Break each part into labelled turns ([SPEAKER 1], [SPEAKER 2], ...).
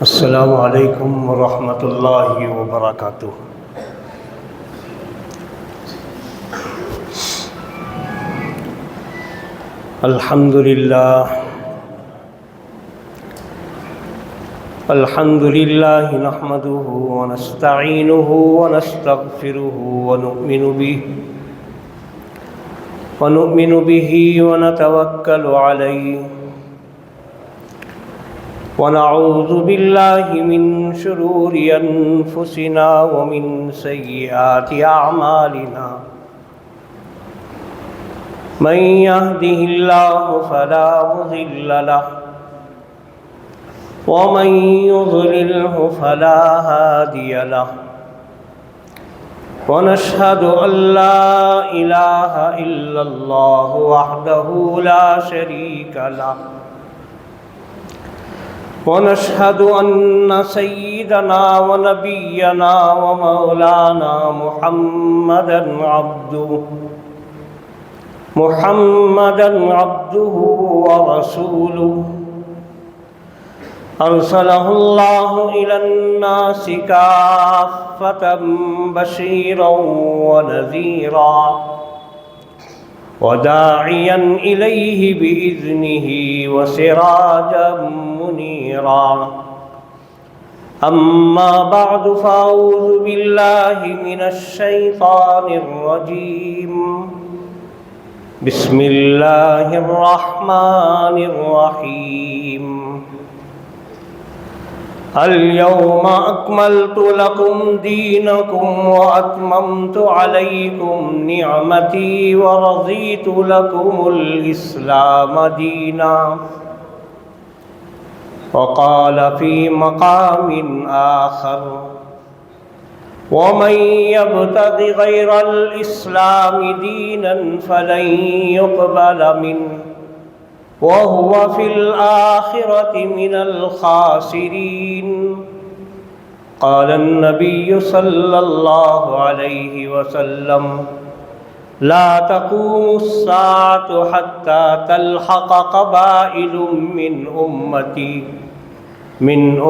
[SPEAKER 1] السلام علیکم ورحمۃ اللہ وبرکاتہ۔ الحمد للہ نحمده ونستعینه ونستغفره ونؤمن به ونتوکل علیہ ونعوذ باللہ من شرور انفسنا ومن سیئات اعمالنا من يهده الله فلا مضل له ومن يضلله فلا هادي له ونشهد أن لا إله إلا الله وحده لا شريك له ونشهد أن سيدنا ونبينا ومولانا محمدا عبده ورسوله أرسله الله إلى الناس كافة بشيرا ونذيرا وداعيا إليه بإذنه وسراجا منيرا أما بعد فأعوذ بالله من الشيطان الرجيم بسم الله الرحمن الرحيم اليوم أكملت لكم دينكم وأتممت عليكم نعمتي ورضيت لكم الإسلام دينا وقال في مقام آخر ومن يبتغ غير الإسلام دينا فلن يقبل منه وهو في الآخرة من الخاسرين قال النبي صلى الله عليه وسلم لا تقوم الساعة حتى تلحق قبائل من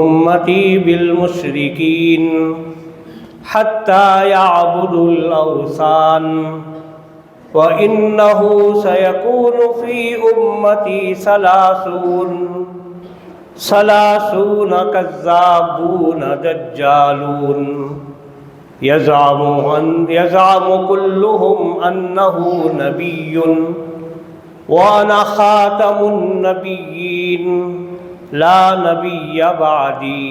[SPEAKER 1] أمتي بالمشركين حتى يعبدوا الأوثان وَإِنَّهُ سَيَكُونُ فِي أُمَّتِي ثَلَاثُونَ كَذَّابُونَ دَجَّالُونَ يَزْعَمُ كُلُّهُمْ أَنَّهُ نَبِيٌّ وَأَنَا خَاتَمُ النَّبِيِّينَ لَا نَبِيَّ بَعْدِي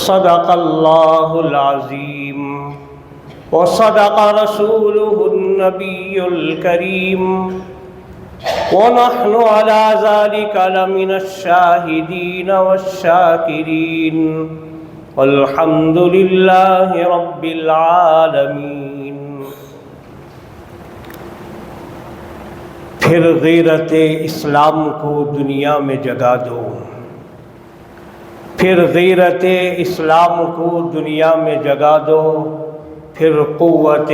[SPEAKER 1] صدق اللَّهُ العظيم وصدق رسوله النبي الكريم ونحن على ذلك لمن الشاهدين والشاكرين والحمد لله رب العالمين۔ پھر غیرت اسلام کو دنیا میں جگا دو، پھر غیرت اسلام کو دنیا میں جگا دو، پھر قوت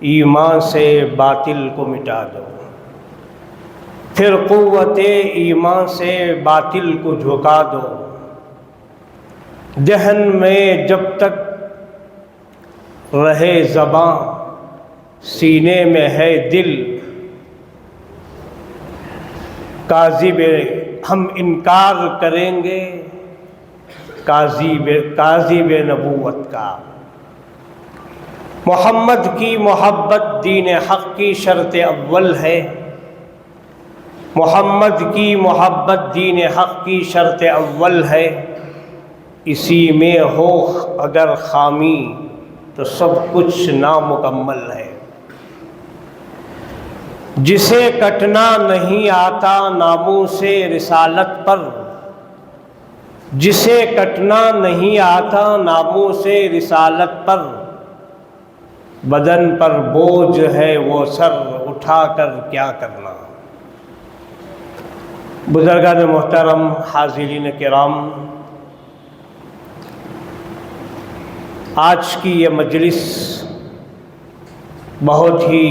[SPEAKER 1] ایمان سے باطل کو مٹا دو، پھر قوت ایمان سے باطل کو جھکا دو۔ ذہن میں جب تک رہے زباں، سینے میں ہے دل، کاذب ہم انکار کریں گے کاذب نبوت کا۔ محمد کی محبت دین حق کی شرط اول ہے، محمد کی محبت دین حق کی شرط اول ہے، اسی میں ہو اگر خامی تو سب کچھ نامکمل ہے۔ جسے کٹنا نہیں آتا ناموس رسالت پر، جسے کٹنا نہیں آتا ناموس رسالت پر، بدن پر بوجھ ہے وہ سر اٹھا کر کیا کرنا۔ بزرگان محترم، حاضرین کرام، آج کی یہ مجلس بہت ہی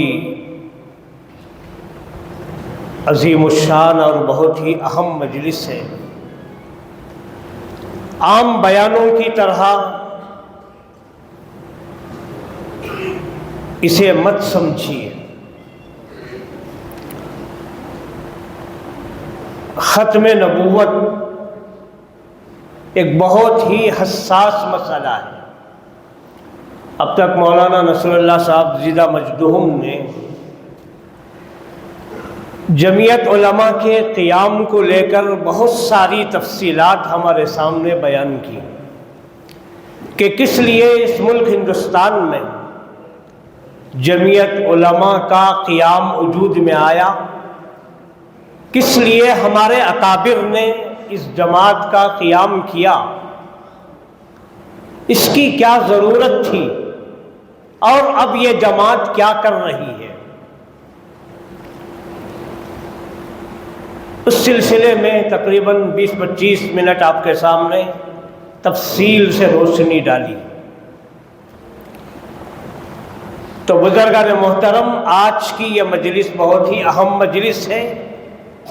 [SPEAKER 1] عظیم الشان اور بہت ہی اہم مجلس ہے۔ عام بیانوں کی طرح اسے مت سمجھیے۔ ختم نبوت ایک بہت ہی حساس مسئلہ ہے۔ اب تک مولانا نصر اللہ صاحب زیدہ مجدہم نے جمعیت علماء کے قیام کو لے کر بہت ساری تفصیلات ہمارے سامنے بیان کی کہ کس لیے اس ملک ہندوستان میں جمعیت علماء کا قیام وجود میں آیا، کس لیے ہمارے اکابر نے اس جماعت کا قیام کیا، اس کی کیا ضرورت تھی اور اب یہ جماعت کیا کر رہی ہے۔ اس سلسلے میں تقریباً 20-25 منٹ آپ کے سامنے تفصیل سے روشنی ڈالی۔ تو بزرگان محترم، آج کی یہ مجلس بہت ہی اہم مجلس ہے۔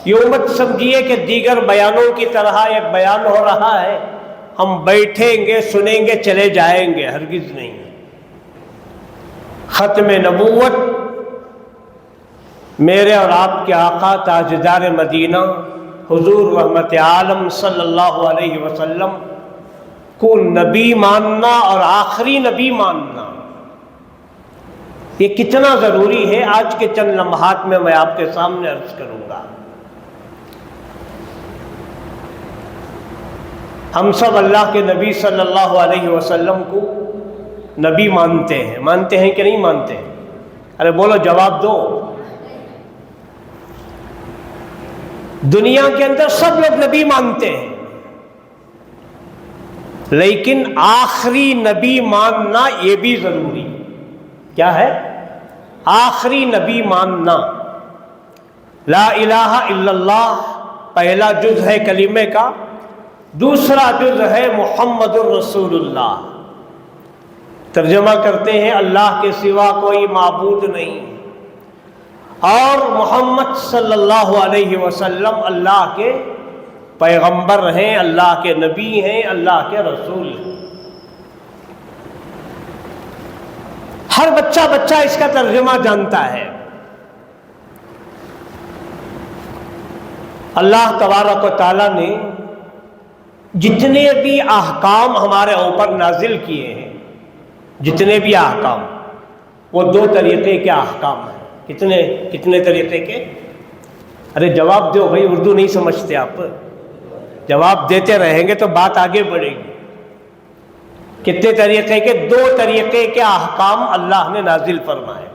[SPEAKER 1] یوں مت سمجھیے کہ دیگر بیانوں کی طرح ایک بیان ہو رہا ہے، ہم بیٹھیں گے سنیں گے چلے جائیں گے، ہرگز نہیں۔ ختم نبوت میرے اور آپ کے آقا تاجدار مدینہ حضور رحمت عالم صلی اللہ علیہ وسلم کو نبی ماننا اور آخری نبی ماننا، یہ کتنا ضروری ہے آج کے چند لمحات میں آپ کے سامنے عرض کروں گا۔ ہم سب اللہ کے نبی صلی اللہ علیہ وسلم کو نبی مانتے ہیں کہ نہیں مانتے؟ ارے بولو، جواب دو۔ دنیا کے اندر سب لوگ نبی مانتے ہیں، لیکن آخری نبی ماننا یہ بھی ضروری۔ کیا ہے؟ آخری نبی ماننا۔ لا الہ الا اللہ پہلا جز ہے کلمے کا، دوسرا جز ہے محمد الرسول اللہ۔ ترجمہ کرتے ہیں اللہ کے سوا کوئی معبود نہیں، اور محمد صلی اللہ علیہ وسلم اللہ کے پیغمبر ہیں، اللہ کے نبی ہیں، اللہ کے رسول ہیں۔ ہر بچہ اس کا ترجمہ جانتا ہے۔ اللہ تبارک و تعالیٰ نے جتنے بھی احکام ہمارے اوپر نازل کیے ہیں، جتنے بھی احکام، وہ دو طریقے کے احکام ہیں۔ کتنے طریقے کے؟ ارے جواب دو بھائی، اردو نہیں سمجھتے آپ، جواب دیتے رہیں گے تو بات آگے بڑھے گی۔ کتنے طریقے کے؟ دو طریقے کے احکام اللہ نے نازل فرمائے۔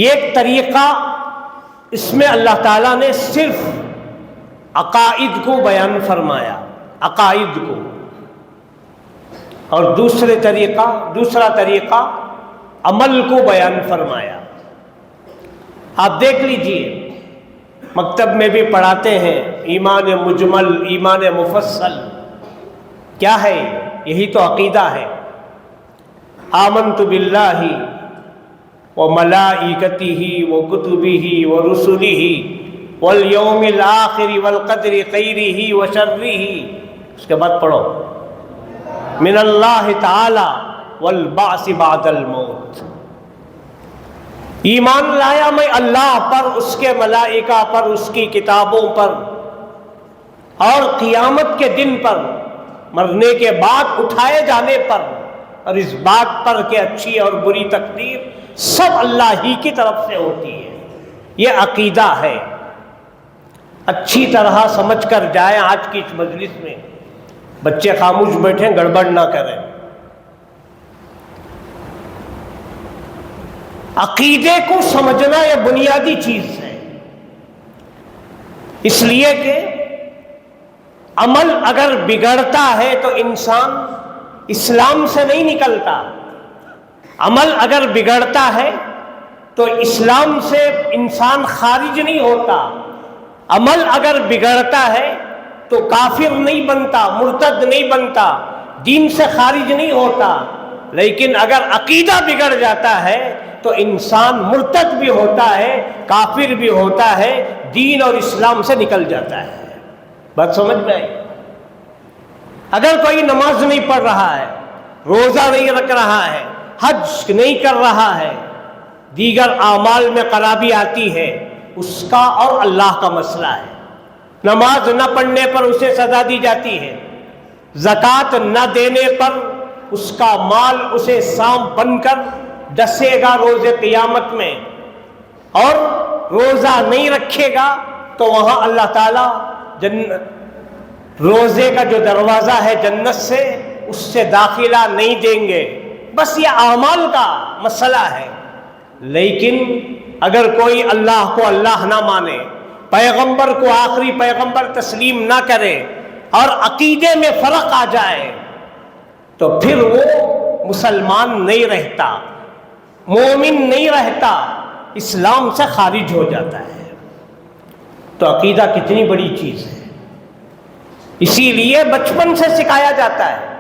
[SPEAKER 1] ایک طریقہ، اس میں اللہ تعالیٰ نے صرف عقائد کو بیان فرمایا، عقائد کو، اور دوسرا طریقہ عمل کو بیان فرمایا۔ آپ دیکھ لیجئے، مکتب میں بھی پڑھاتے ہیں ایمان مجمل، ایمان مفصل۔ کیا ہے؟ یہی تو عقیدہ ہے۔ آمنت باللہ وملائکتہ وکتبہ ورسلہ والیوم الآخر والقدر خیرہ وشرہ۔ اس کے بعد پڑھو من اللہ تعالی والبعث بعد الموت۔ ایمان لایا میں اللہ پر، اس کے ملائکہ پر، اس کی کتابوں پر، اور قیامت کے دن پر، مرنے کے بعد اٹھائے جانے پر، اور اس بات پر کہ اچھی اور بری تقدیر سب اللہ ہی کی طرف سے ہوتی ہے۔ یہ عقیدہ ہے۔ اچھی طرح سمجھ کر جائیں آج کی اس مجلس میں، بچے خاموش بیٹھیں، گڑبڑ نہ کریں۔ عقیدے کو سمجھنا یہ بنیادی چیز ہے، اس لیے کہ عمل اگر بگڑتا ہے تو انسان اسلام سے نہیں نکلتا۔ عمل اگر بگڑتا ہے تو اسلام سے انسان خارج نہیں ہوتا۔ عمل اگر بگڑتا ہے تو کافر نہیں بنتا، مرتد نہیں بنتا، دین سے خارج نہیں ہوتا۔ لیکن اگر عقیدہ بگڑ جاتا ہے تو انسان مرتد بھی ہوتا ہے، کافر بھی ہوتا ہے، دین اور اسلام سے نکل جاتا ہے۔ بات سمجھ میں آئی؟ اگر کوئی نماز نہیں پڑھ رہا ہے، روزہ نہیں رکھ رہا ہے، حج نہیں کر رہا ہے، دیگر اعمال میں خرابی آتی ہے، اس کا اور اللہ کا مسئلہ ہے۔ نماز نہ پڑھنے پر اسے سزا دی جاتی ہے، زکوٰۃ نہ دینے پر اس کا مال اسے سانپ بن کر ڈسے گا روز قیامت میں، اور روزہ نہیں رکھے گا تو وہاں اللہ تعالیٰ روزے کا جو دروازہ ہے جنت سے، اس سے داخلہ نہیں دیں گے۔ بس یہ اعمال کا مسئلہ ہے۔ لیکن اگر کوئی اللہ کو اللہ نہ مانے، پیغمبر کو آخری پیغمبر تسلیم نہ کرے، اور عقیدے میں فرق آ جائے، تو پھر وہ مسلمان نہیں رہتا، مومن نہیں رہتا، اسلام سے خارج ہو جاتا ہے۔ تو عقیدہ کتنی بڑی چیز ہے، اسی لیے بچپن سے سکھایا جاتا ہے۔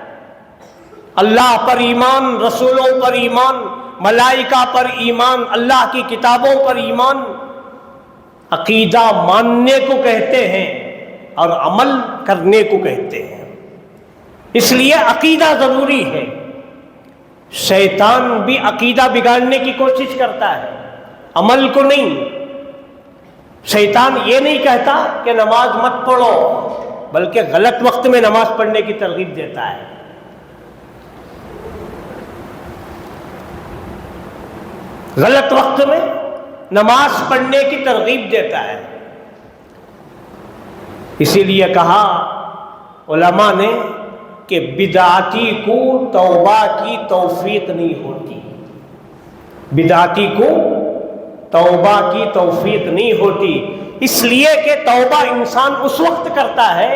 [SPEAKER 1] اللہ پر ایمان، رسولوں پر ایمان، ملائکہ پر ایمان، اللہ کی کتابوں پر ایمان، عقیدہ ماننے کو کہتے ہیں اور عمل کرنے کو کہتے ہیں۔ اس لیے عقیدہ ضروری ہے۔ شیطان بھی عقیدہ بگاڑنے کی کوشش کرتا ہے، عمل کو نہیں۔ شیطان یہ نہیں کہتا کہ نماز مت پڑھو، بلکہ غلط وقت میں نماز پڑھنے کی ترغیب دیتا ہے۔ غلط وقت میں نماز پڑھنے کی ترغیب دیتا ہے۔ اسی لیے کہا علماء نے کہ بدعتی کو توبہ کی توفیق نہیں ہوتی، بدعتی کو توبہ کی توفیق نہیں ہوتی، اس لیے کہ توبہ انسان اس وقت کرتا ہے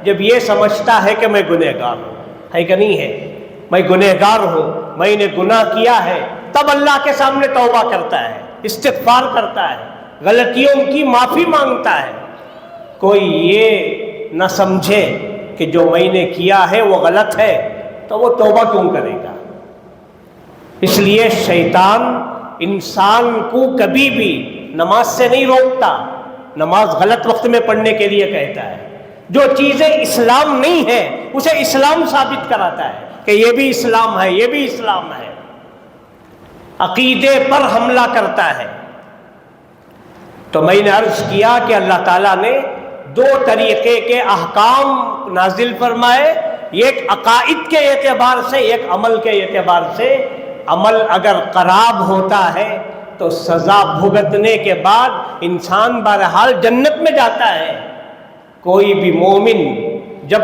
[SPEAKER 1] جب یہ سمجھتا ہے کہ میں گنہگار ہوں، ہے کہ نہیں ہے؟ میں گنہگار ہوں، میں نے گناہ کیا ہے، تب اللہ کے سامنے توبہ کرتا ہے، استغفار کرتا ہے، غلطیوں کی معافی مانگتا ہے۔ کوئی یہ نہ سمجھے کہ جو میں نے کیا ہے وہ غلط ہے تو وہ توبہ کیوں کرے گا۔ اس لیے شیطان انسان کو کبھی بھی نماز سے نہیں روکتا، نماز غلط وقت میں پڑھنے کے لیے کہتا ہے۔ جو چیزیں اسلام نہیں ہے اسے اسلام ثابت کراتا ہے کہ یہ بھی اسلام ہے، یہ بھی اسلام ہے۔ عقیدے پر حملہ کرتا ہے۔ تو میں نے عرض کیا کہ اللہ تعالیٰ نے دو طریقے کے احکام نازل فرمائے، ایک عقائد کے اعتبار سے، ایک عمل کے اعتبار سے۔ عمل اگر خراب ہوتا ہے تو سزا بھگتنے کے بعد انسان بہرحال جنت میں جاتا ہے۔ کوئی بھی مومن جب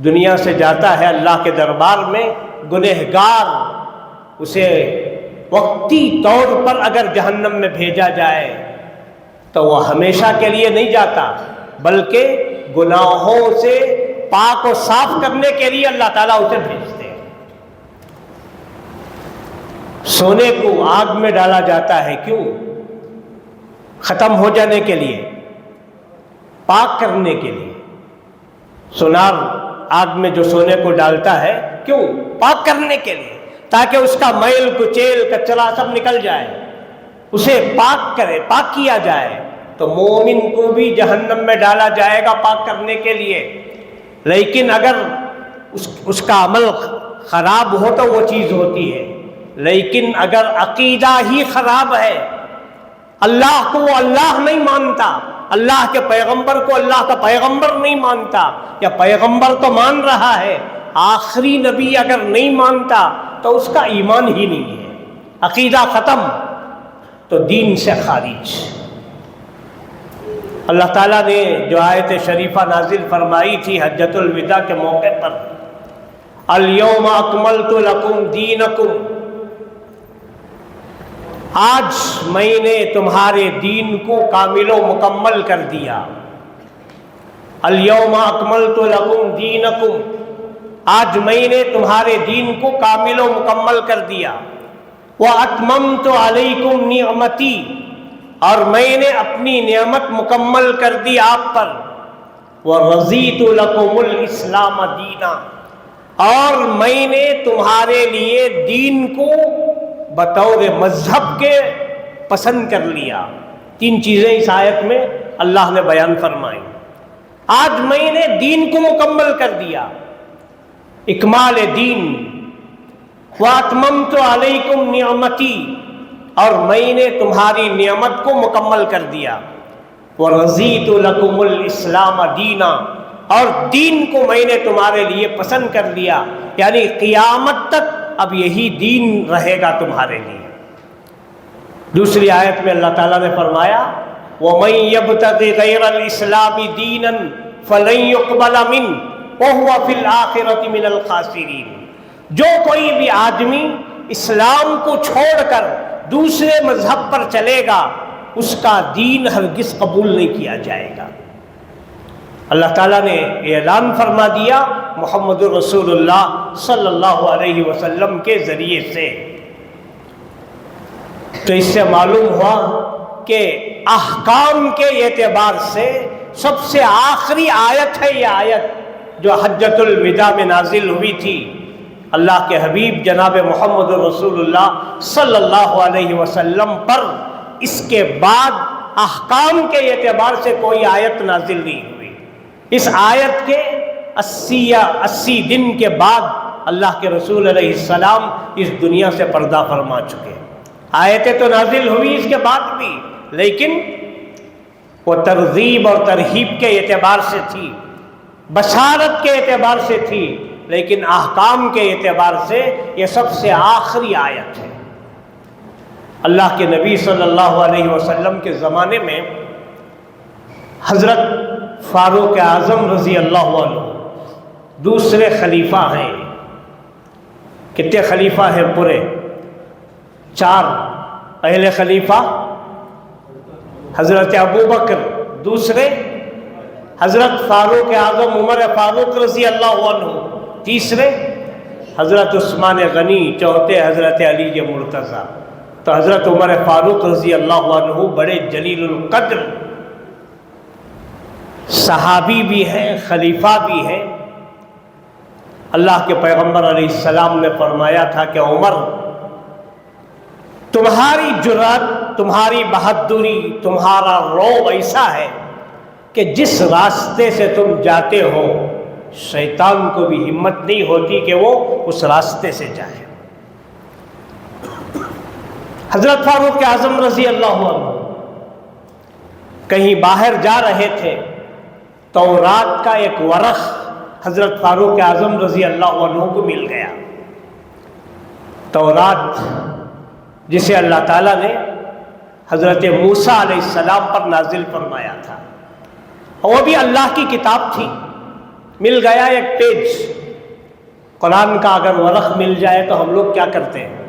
[SPEAKER 1] دنیا سے جاتا ہے اللہ کے دربار میں گنہگار، اسے وقتی طور پر اگر جہنم میں بھیجا جائے تو وہ ہمیشہ کے لیے نہیں جاتا، بلکہ گناہوں سے پاک و صاف کرنے کے لیے اللہ تعالیٰ اسے بھیجتے ہیں۔ سونے کو آگ میں ڈالا جاتا ہے، کیوں؟ ختم ہو جانے کے لیے، پاک کرنے کے لیے۔ سونار آگ میں جو سونے کو ڈالتا ہے، کیوں؟ پاک کرنے کے لیے، تاکہ اس کا میل کچیل کچرا سب نکل جائے، اسے پاک کرے، پاک کیا جائے۔ تو مومن کو بھی جہنم میں ڈالا جائے گا پاک کرنے کے لیے، لیکن اگر اس کا عمل خراب ہو تو وہ چیز ہوتی ہے۔ لیکن اگر عقیدہ ہی خراب ہے، اللہ کو وہ اللہ نہیں مانتا، اللہ کے پیغمبر کو اللہ کا پیغمبر نہیں مانتا، یا پیغمبر تو مان رہا ہے، آخری نبی اگر نہیں مانتا تو اس کا ایمان ہی نہیں ہے، عقیدہ ختم، تو دین سے خارج۔ اللہ تعالیٰ نے جو آیت شریفہ نازل فرمائی تھی حجۃ الوداع کے موقع پر، الیوم اکملت لکم دینکم، آج میں نے تمہارے دین کو کامل و مکمل کر دیا۔ الیوم اکملت لکم دینکم، آج میں نے تمہارے دین کو کامل و مکمل کر دیا۔ واتممت علیکم نعمتی، اور میں نے اپنی نعمت مکمل کر دی آپ پر۔ ورضیت لکم الاسلام دینا، اور میں نے تمہارے لیے دین کو بطور مذہب کے پسند کر لیا۔ تین چیزیں اس آیت میں اللہ نے بیان فرمائی۔ آج میں نے دین کو مکمل کر دیا، اکمال دین، وَأَتْمَمْتُ عَلَيْكُمْ نِعْمَتِي، اور میں نے تمہاری نعمت کو مکمل کر دیا، وَرَضِيتُ لَكُمُ الْإِسْلَامَ دِينًا، اور دین کو میں نے تمہارے لیے پسند کر دیا، یعنی قیامت تک اب یہی دین رہے گا تمہارے لیے۔ دوسری آیت میں اللہ تعالیٰ نے فرمایا وَمَن يَبْتَغِ غَيْرَ الْإِسْلَامِ دِينًا فَلَن يُقْبَلَ مِنْهُ وَهُوَ فِي الْآخِرَةِ مِنَ الْخَاسِرِينَ، جو کوئی بھی آدمی اسلام کو چھوڑ کر دوسرے مذہب پر چلے گا اس کا دین ہرگز قبول نہیں کیا جائے گا۔ اللہ تعالیٰ نے اعلان فرما دیا محمد رسول اللہ صلی اللہ علیہ وسلم کے ذریعے سے۔ تو اس سے معلوم ہوا کہ احکام کے اعتبار سے سب سے آخری آیت ہے یہ آیت جو حجۃ الوداع میں نازل ہوئی تھی۔ اللہ کے حبیب جناب محمد رسول اللہ صلی اللہ علیہ وسلم پر اس کے بعد احکام کے اعتبار سے کوئی آیت نازل نہیں ہوئی۔ اس آیت کے 80 دن کے بعد اللہ کے رسول علیہ السلام اس دنیا سے پردہ فرما چکے۔ آیتیں تو نازل ہوئی اس کے بعد بھی، لیکن وہ ترغیب اور ترہیب کے اعتبار سے تھی، بشارت کے اعتبار سے تھی، لیکن احکام کے اعتبار سے یہ سب سے آخری آیت ہے۔ اللہ کے نبی صلی اللہ علیہ وسلم کے زمانے میں حضرت فاروق اعظم رضی اللہ عنہ دوسرے خلیفہ ہیں۔ کتنے خلیفہ ہیں پورے؟ 4۔ پہلے خلیفہ حضرت ابو بکر، دوسرے حضرت فاروق اعظم عمر فاروق رضی اللہ عنہ، تیسرے حضرت عثمان غنی، چوتھے حضرت علی مرتضیٰ۔ تو حضرت عمر فاروق رضی اللہ عنہ بڑے جلیل القدر صحابی بھی ہیں، خلیفہ بھی ہیں۔ اللہ کے پیغمبر علیہ السلام نے فرمایا تھا کہ عمر، تمہاری جرأت، تمہاری بہادری، تمہارا رعب ایسا ہے کہ جس راستے سے تم جاتے ہو شیطان کو بھی ہمت نہیں ہوتی کہ وہ اس راستے سے جائے۔ حضرت فاروق اعظم رضی اللہ عنہ کہیں باہر جا رہے تھے، تورات کا ایک ورق حضرت فاروق اعظم رضی اللہ عنہ کو مل گیا۔ تورات جسے اللہ تعالیٰ نے حضرت موسیٰ علیہ السلام پر نازل فرمایا تھا، وہ بھی اللہ کی کتاب تھی۔ مل گیا ایک پیج۔ قرآن کا اگر ورق مل جائے تو ہم لوگ کیا کرتے ہیں؟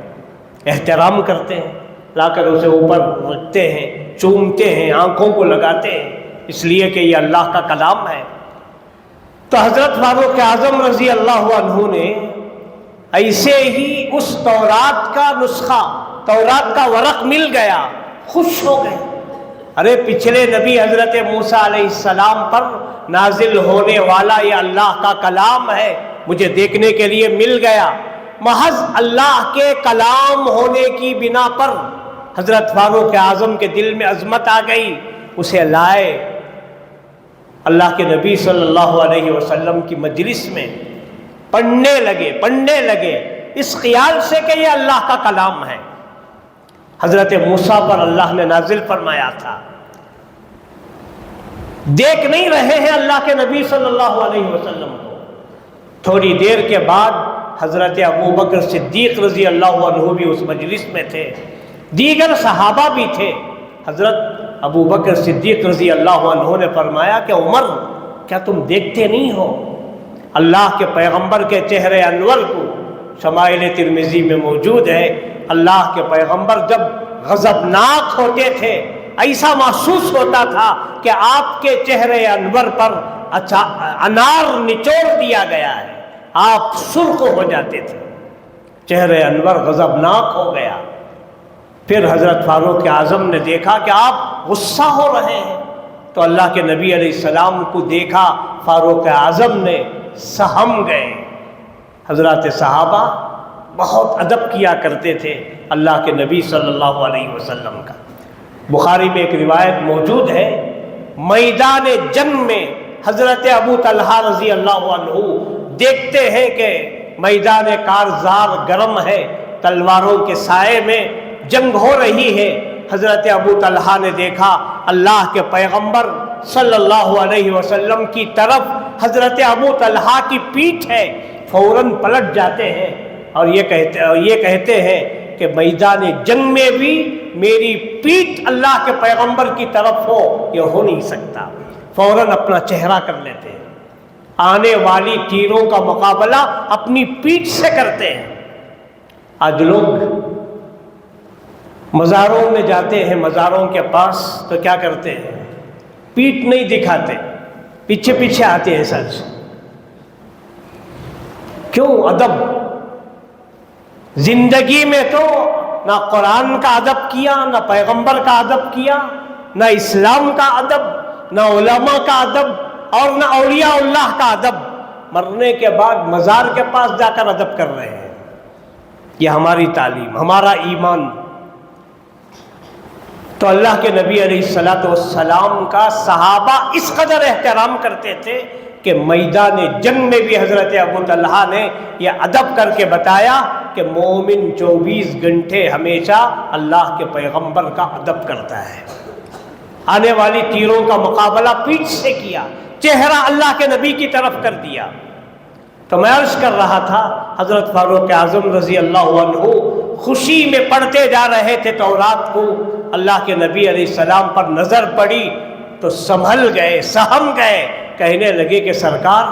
[SPEAKER 1] احترام کرتے ہیں، لا کر اسے اوپر رکھتے ہیں، چومتے ہیں، آنکھوں کو لگاتے ہیں، اس لیے کہ یہ اللہ کا کلام ہے۔ تو حضرت فاروق اعظم رضی اللہ عنہ نے ایسے ہی اس تورات کا نسخہ، تورات کا ورق مل گیا، خوش ہو گئے۔ ارے پچھلے نبی حضرت موسیٰ علیہ السلام پر نازل ہونے والا یہ اللہ کا کلام ہے، مجھے دیکھنے کے لیے مل گیا۔ محض اللہ کے کلام ہونے کی بنا پر حضرت فاروق اعظم کے دل میں عظمت آ گئی، اسے لائے اللہ کے نبی صلی اللہ علیہ وسلم کی مجلس میں پڑھنے لگے اس خیال سے کہ یہ اللہ کا کلام ہے۔ حضرت موسیٰ پر اللہ نے نازل فرمایا تھا، دیکھ نہیں رہے ہیں اللہ کے نبی صلی اللہ علیہ وسلم کو۔ تھوڑی دیر کے بعد حضرت ابو بکر صدیق رضی اللہ عنہ بھی اس مجلس میں تھے، دیگر صحابہ بھی تھے۔ حضرت ابو بکر صدیق رضی اللہ عنہ نے فرمایا کہ عمر، کیا تم دیکھتے نہیں ہو اللہ کے پیغمبر کے چہرے انور کو؟ شمائل ترمذی میں موجود ہے، اللہ کے پیغمبر جب غضبناک ہوتے تھے ایسا محسوس ہوتا تھا کہ آپ کے چہرے انور پر انار نچوڑ دیا گیا ہے، آپ سرخ ہو جاتے تھے، چہرے انور غضبناک ہو گیا۔ پھر حضرت فاروق اعظم نے دیکھا کہ آپ غصہ ہو رہے ہیں، تو اللہ کے نبی علیہ السلام کو دیکھا، فاروق اعظم نے سہم گئے۔ حضرات صحابہ بہت ادب کیا کرتے تھے اللہ کے نبی صلی اللہ علیہ وسلم کا۔ بخاری میں ایک روایت موجود ہے، میدان جنگ میں حضرت ابو طلحہ رضی اللہ عنہ دیکھتے ہیں کہ میدان کارزار گرم ہے، تلواروں کے سائے میں جنگ ہو رہی ہے۔ حضرت ابو طلحہ نے دیکھا اللہ کے پیغمبر صلی اللہ علیہ وسلم کی طرف حضرت ابو طلحہ کی پیٹھ ہے، فوراً پلٹ جاتے ہیں اور یہ کہتے ہیں کہ میدان جنگ میں بھی میری پیٹھ اللہ کے پیغمبر کی طرف ہو، یہ ہو نہیں سکتا۔ فوراً اپنا چہرہ کر لیتے ہیں، آنے والی تیروں کا مقابلہ اپنی پیٹھ سے کرتے ہیں۔ آج لوگ مزاروں میں جاتے ہیں، مزاروں کے پاس تو کیا کرتے ہیں؟ پیٹھ نہیں دکھاتے، پیچھے پیچھے آتے ہیں سچ۔ کیوں؟ ادب۔ زندگی میں تو نہ قرآن کا ادب کیا، نہ پیغمبر کا ادب کیا، نہ اسلام کا ادب، نہ علماء کا ادب، اور نہ اولیاء اللہ کا ادب۔ مرنے کے بعد مزار کے پاس جا کر ادب کر رہے ہیں۔ یہ ہماری تعلیم، ہمارا ایمان۔ تو اللہ کے نبی علیہ الصلوۃ والسلام کا صحابہ اس قدر احترام کرتے تھے کہ میدان جنگ میں بھی حضرت ابو طلحہ نے یہ ادب کر کے بتایا کہ مومن 24 گھنٹے ہمیشہ اللہ کے پیغمبر کا ادب کرتا ہے۔ آنے والی تیروں کا مقابلہ پیٹھ سے کیا، چہرہ اللہ کے نبی کی طرف کر دیا۔ تو میں عرض کر رہا تھا، حضرت فاروق اعظم رضی اللہ عنہ خوشی میں پڑھتے جا رہے تھے تورات کو، اللہ کے نبی علیہ السلام پر نظر پڑی تو سنبھل گئے، سہم گئے، کہنے لگے کہ سرکار،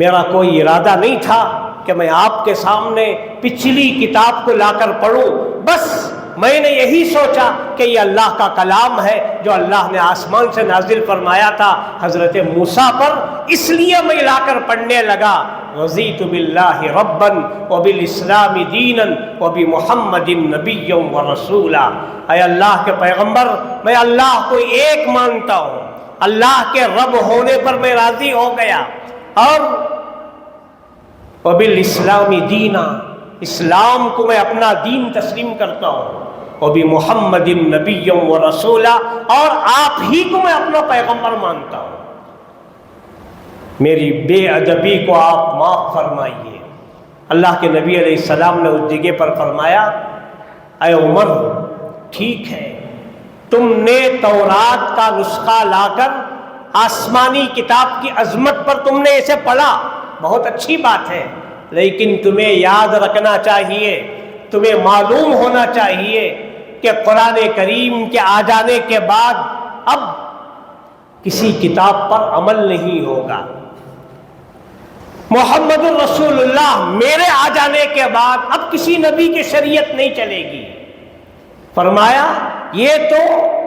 [SPEAKER 1] میرا کوئی ارادہ نہیں تھا کہ میں آپ کے سامنے پچھلی کتاب کو لا کر پڑھوں، بس میں نے یہی سوچا کہ یہ اللہ کا کلام ہے جو اللہ نے آسمان سے نازل فرمایا تھا حضرت موسیٰ پر، اس لیے میں لا کر پڑھنے لگا۔ رضیت باللہ ربا وبالاسلام دینا وبمحمد نبیا ورسولا۔ اے اللہ کے پیغمبر، میں اللہ کو ایک مانتا ہوں، اللہ کے رب ہونے پر میں راضی ہو گیا، اور وبالاسلام دینا، اسلام کو میں اپنا دین تسلیم کرتا ہوں، وبمحمد نبیا ورسولا، اور آپ ہی کو میں اپنا پیغمبر مانتا ہوں۔ میری بے ادبی کو آپ معاف فرمائیے۔ اللہ کے نبی علیہ السلام نے اس جگہ پر فرمایا، اے عمر، ٹھیک ہے تم نے تورات کا نسخہ لا کر آسمانی کتاب کی عظمت پر تم نے اسے پڑھا، بہت اچھی بات ہے، لیکن تمہیں یاد رکھنا چاہیے، تمہیں معلوم ہونا چاہیے کہ قرآن کریم کے آ جانے کے بعد اب کسی کتاب پر عمل نہیں ہوگا۔ محمد الرسول اللہ میرے آ جانے کے بعد اب کسی نبی کی شریعت نہیں چلے گی۔ فرمایا یہ تو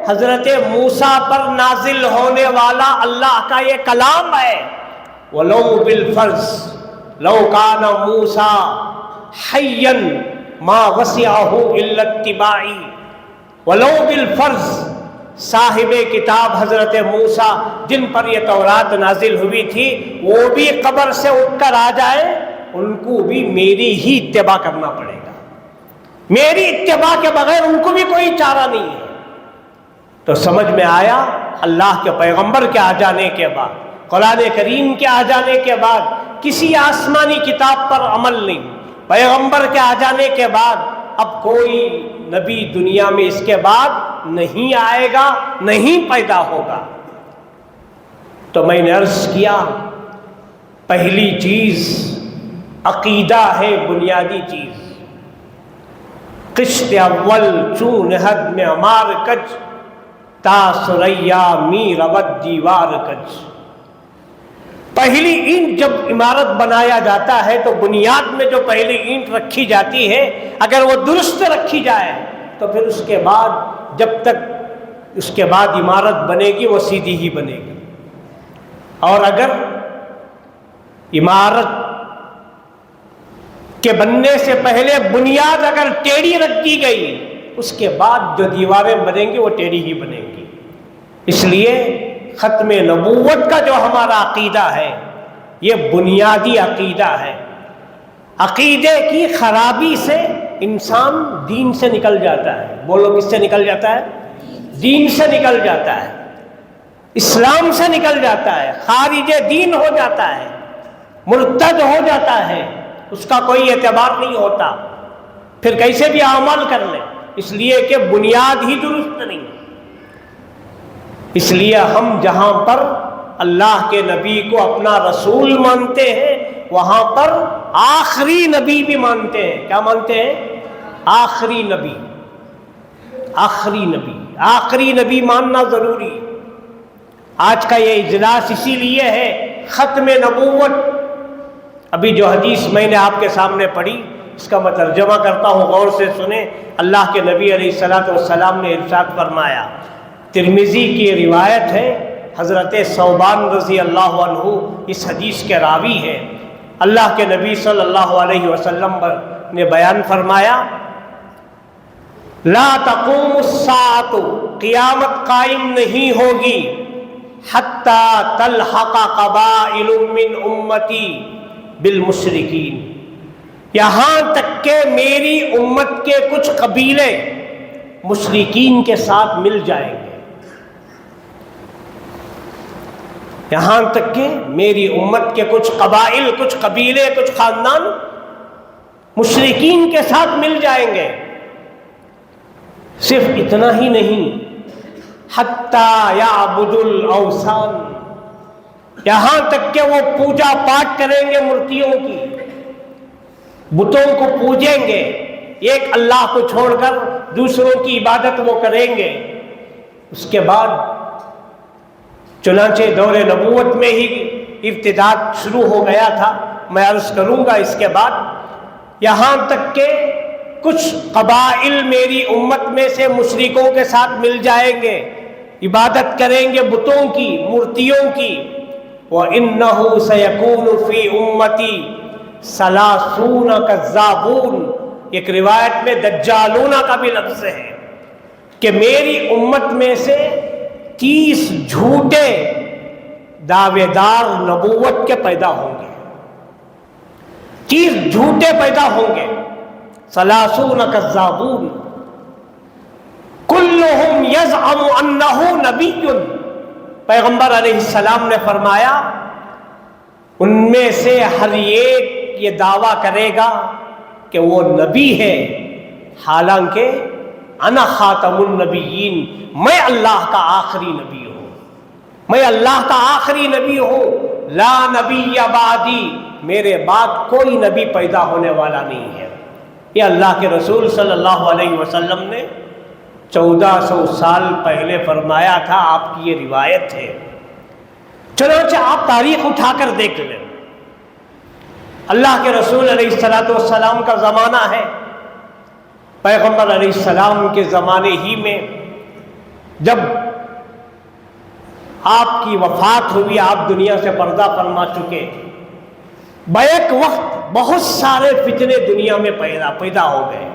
[SPEAKER 1] حضرت موسیٰ پر نازل ہونے والا اللہ کا یہ کلام ہے۔ وَلَوْ بِالْفَرْضِ لَوْ كَانَ مُوسَىٰ حَيًّا مَا وَسِعَهُ إِلَّا اتِّبَاعِي۔ وَلَوْ بِالْفَرْضِ، صاحب کتاب حضرت موسیٰ جن پر یہ تورات نازل ہوئی تھی، وہ بھی قبر سے اٹھ کر آ جائے، ان کو بھی میری ہی اتباع کرنا پڑے گا، میری اتباع کے بغیر ان کو بھی کوئی چارہ نہیں ہے۔ تو سمجھ میں آیا، اللہ کے پیغمبر کے آ جانے کے بعد، قرآن کریم کے آ جانے کے بعد کسی آسمانی کتاب پر عمل نہیں، پیغمبر کے آ جانے کے بعد اب کوئی نبی دنیا میں اس کے بعد نہیں آئے گا، نہیں پیدا ہوگا۔ تو میں نے عرض کیا، پہلی چیز عقیدہ ہے، بنیادی چیز۔ قسط اول چون حد میں امار کج، تا سریا می رود دیوار کج۔ پہلی اینٹ جب عمارت بنایا جاتا ہے تو بنیاد میں جو پہلی اینٹ رکھی جاتی ہے، اگر وہ درست رکھی جائے تو پھر اس کے بعد جب تک اس کے بعد عمارت بنے گی وہ سیدھی ہی بنے گی، اور اگر عمارت کے بننے سے پہلے بنیاد اگر ٹیڑھی رکھ دی گئی، اس کے بعد جو دیواریں بنیں گی وہ ٹیڑھی ہی بنیں گی۔ اس لیے ختم نبوت کا جو ہمارا عقیدہ ہے یہ بنیادی عقیدہ ہے۔ عقیدے کی خرابی سے انسان دین سے نکل جاتا ہے۔ بولو کس سے نکل جاتا ہے؟ دین سے نکل جاتا ہے۔ اسلام سے نکل جاتا ہے، خارج دین ہو جاتا ہے، مرتد ہو جاتا ہے، اس کا کوئی اعتبار نہیں ہوتا، پھر کیسے بھی اعمال کر لے، اس لیے کہ بنیاد ہی درست نہیں۔ اس لیے ہم جہاں پر اللہ کے نبی کو اپنا رسول مانتے ہیں وہاں پر آخری نبی بھی مانتے ہیں۔ کیا مانتے ہیں؟ آخری نبی، آخری نبی، آخری نبی ماننا ضروری۔ آج کا یہ اجلاس اسی لیے ہے، ختم نبوت۔ ابھی جو حدیث میں نے آپ کے سامنے پڑھی اس کا میں ترجمہ کرتا ہوں، غور سے سنیں۔ اللہ کے نبی علیہ الصلوۃ والسلام نے ارشاد فرمایا، ترمذی کی روایت ہے، حضرت ثوبان رضی اللہ عنہ اس حدیث کے راوی ہیں، اللہ کے نبی صلی اللہ علیہ وسلم نے بیان فرمایا، لا تقوم الساعۃ، قیامت قائم نہیں ہوگی، حتی تلحق قبائل من امتی بالمشرکین، یہاں تک کہ میری امت کے کچھ قبیلے مشرکین کے ساتھ مل جائیں گے، یہاں تک کہ میری امت کے کچھ قبائل، کچھ قبیلے، کچھ خاندان مشرکین کے ساتھ مل جائیں گے۔ صرف اتنا ہی نہیں، حتی یعبد الاوثان، یہاں تک کہ وہ پوجا پاٹ کریں گے مورتیوں کی، بتوں کو پوجیں گے، ایک اللہ کو چھوڑ کر دوسروں کی عبادت وہ کریں گے۔ اس کے بعد چنانچہ دور نبوت میں ہی ارتداد شروع ہو گیا تھا، میں عرض کروں گا اس کے بعد، یہاں تک کہ کچھ قبائل میری امت میں سے مشرکوں کے ساتھ مل جائیں گے، عبادت کریں گے بتوں کی، مورتیوں کی۔ وَإِنَّهُ سَيَكُونُ فِي أُمَّتِي 30 كَذَّابُونَ، ایک روایت میں دجالون کا بھی لفظ ہے کہ میری امت میں سے 30 جھوٹے دعوے دار نبوت کے پیدا ہوں گے، 30 جھوٹے پیدا ہوں گے، 30 كذابون، کلہم یزعم انہ نبی، پیغمبر علیہ السلام نے فرمایا ان میں سے ہر ایک یہ دعویٰ کرے گا کہ وہ نبی ہے، حالانکہ انا خاتم النبیین، میں اللہ کا آخری نبی ہوں، میں اللہ کا آخری نبی ہوں، لا نبی بعدی، میرے بعد کوئی نبی پیدا ہونے والا نہیں ہے۔ یہ اللہ کے رسول صلی اللہ علیہ وسلم نے 1400 سال پہلے فرمایا تھا، آپ کی یہ روایت ہے۔ چنانچہ آپ تاریخ اٹھا کر دیکھ لیں، اللہ کے رسول علیہ السلام کا زمانہ ہے، پیغمبر علیہ السلام کے زمانے ہی میں جب آپ کی وفات ہوئی، آپ دنیا سے پردہ فرما چکے، بیک وقت بہت سارے فتنے دنیا میں پیدا ہو گئے۔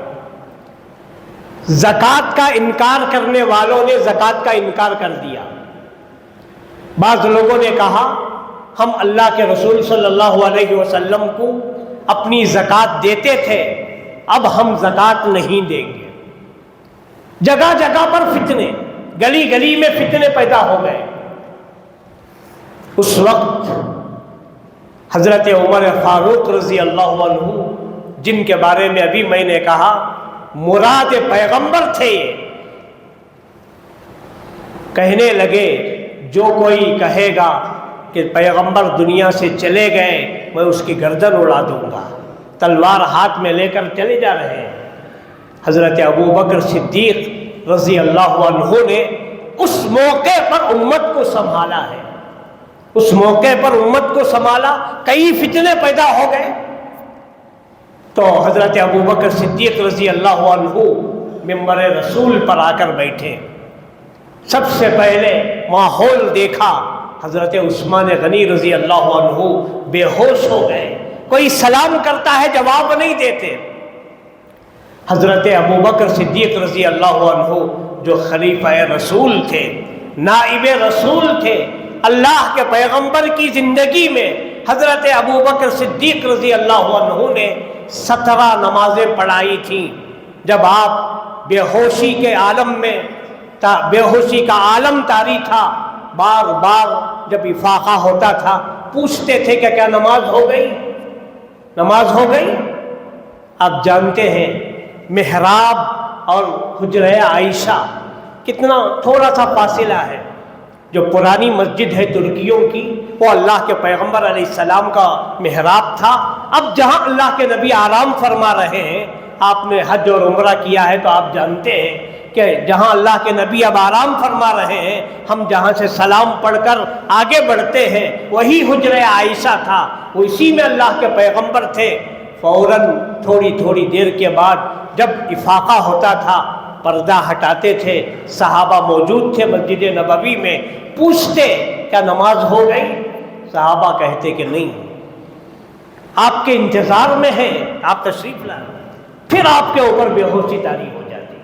[SPEAKER 1] زکوٰۃ کا انکار کرنے والوں نے زکوٰۃ کا انکار کر دیا، بعض لوگوں نے کہا ہم اللہ کے رسول صلی اللہ علیہ وسلم کو اپنی زکوٰۃ دیتے تھے، اب ہم زکوٰۃ نہیں دیں گے۔ جگہ جگہ پر فتنے، گلی گلی میں فتنے پیدا ہو گئے۔ اس وقت حضرت عمر فاروق رضی اللہ عنہ، جن کے بارے میں ابھی میں نے کہا مراد پیغمبر تھے، یہ کہنے لگے جو کوئی کہے گا کہ پیغمبر دنیا سے چلے گئے میں اس کی گردن اڑا دوں گا، تلوار ہاتھ میں لے کر چلے جا رہے ہیں۔ حضرت ابوبکر صدیق رضی اللہ عنہ نے اس موقع پر امت کو سنبھالا ہے، اس موقع پر امت کو سنبھالا، کئی فتنے پیدا ہو گئے تو حضرت ابوبکر صدیق رضی اللہ عنہ منبر رسول پر آ کر بیٹھے۔ سب سے پہلے ماحول دیکھا، حضرت عثمان غنی رضی اللہ عنہ بے ہوش ہو گئے، کوئی سلام کرتا ہے جواب نہیں دیتے۔ حضرت ابوبکر صدیق رضی اللہ عنہ جو خلیفہ رسول تھے، نائب رسول تھے، اللہ کے پیغمبر کی زندگی میں حضرت ابوبکر صدیق رضی اللہ عنہ نے 17 نمازیں پڑھائی تھیں۔ جب آپ بے ہوشی کے عالم میں، بے ہوشی کا عالم طاری تھا، بار بار جب افاقہ ہوتا تھا پوچھتے تھے کہ کیا نماز ہو گئی، نماز ہو گئی؟ آپ جانتے ہیں محراب اور حجرہ عائشہ کتنا تھوڑا سا فاصلہ ہے۔ جو پرانی مسجد ہے ترکیوں کی، وہ اللہ کے پیغمبر علیہ السلام کا محراب تھا۔ اب جہاں اللہ کے نبی آرام فرما رہے ہیں، آپ نے حج اور عمرہ کیا ہے تو آپ جانتے ہیں کہ جہاں اللہ کے نبی اب آرام فرما رہے ہیں، ہم جہاں سے سلام پڑھ کر آگے بڑھتے ہیں وہی حجرہ عائشہ تھا، وہ اسی میں اللہ کے پیغمبر تھے۔ فوراً تھوڑی دیر کے بعد جب افاقہ ہوتا تھا پردہ ہٹاتے تھے، صحابہ موجود تھے مسجد نبوی میں، پوچھتے کیا نماز ہو گئی؟ صحابہ کہتے کہ نہیں، آپ کے انتظار میں ہیں، آپ تشریف لائیں۔ پھر آپ کے اوپر بے ہوشی طاری ہو جاتی۔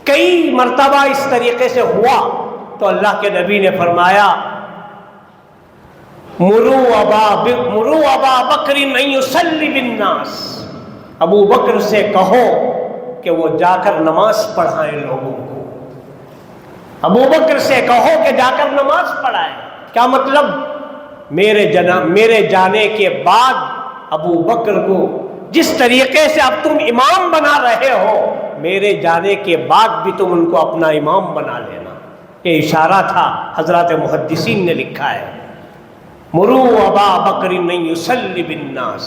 [SPEAKER 1] کئی مرتبہ اس طریقے سے ہوا تو اللہ کے نبی نے فرمایا مروا ابا بکر ان یصلی بالناس، ابو بکر سے کہو کہ وہ جا کر نماز پڑھائیں لوگوں کو، ابو بکر سے کہو کہ جا کر نماز پڑھائیں۔ کیا مطلب؟ میرے جانے کے بعد ابو بکر کو جس طریقے سے اب تم امام بنا رہے ہو، میرے جانے کے بعد بھی تم ان کو اپنا امام بنا لینا۔ یہ اشارہ تھا، حضرات محدثین نے لکھا ہے مروا ابا بکر ان یصلی بالناس۔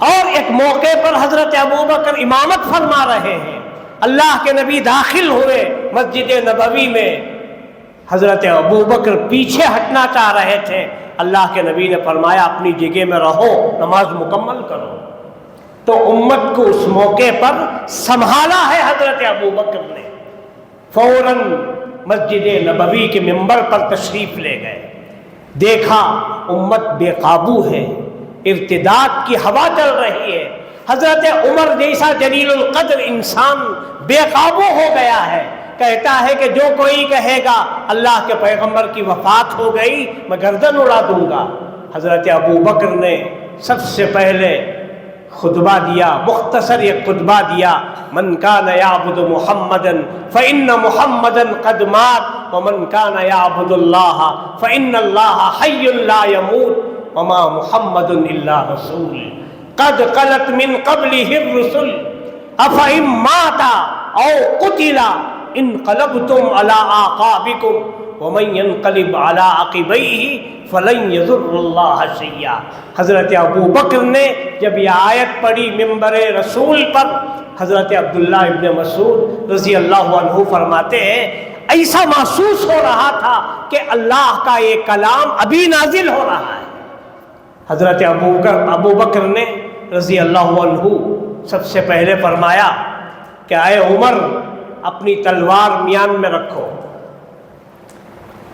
[SPEAKER 1] اور ایک موقع پر حضرت ابو بکر امامت فرما رہے ہیں، اللہ کے نبی داخل ہوئے مسجد نبوی میں، حضرت ابو بکر پیچھے ہٹنا چاہ رہے تھے، اللہ کے نبی نے فرمایا اپنی جگہ میں رہو، نماز مکمل کرو۔ تو امت کو اس موقع پر سنبھالا ہے حضرت ابو بکر نے، فوراً مسجد نبوی کے منبر پر تشریف لے گئے، دیکھا امت بے قابو ہے، ارتداد کی ہوا چل رہی ہے، حضرت عمر جیسا جلیل القدر انسان بے قابو ہو گیا ہے، کہتا ہے کہ جو کوئی کہے گا اللہ کے پیغمبر کی وفات ہو گئی میں گردن اڑا دوں گا۔ حضرت ابو بکر نے سب سے پہلے خطبہ دیا، مختصر ایک خطبہ دیا، من کان یعبد محمدا فإن محمدا قد مات ومن کان یعبد اللہ فإن اللہ حی لا يموت وما محمد الا رسول قد خلت من قبلہ الرسل افإن مات او قتل انقلبتم علی اعقابکم ومن ينقلب علی عقبیہ فلن یضر اللہ شیئا۔ حضرت ابو بکر نے جب یہ آیت پڑھی منبر رسول پر، حضرت عبداللہ ابن مسعود رضی اللہ عنہ فرماتے ہیں ایسا محسوس ہو رہا تھا کہ اللہ کا یہ کلام ابھی نازل ہو رہا ہے۔ حضرت ابو بکر نے رضی اللہ عنہ سب سے پہلے فرمایا کہ اے عمر اپنی تلوار میان میں رکھو،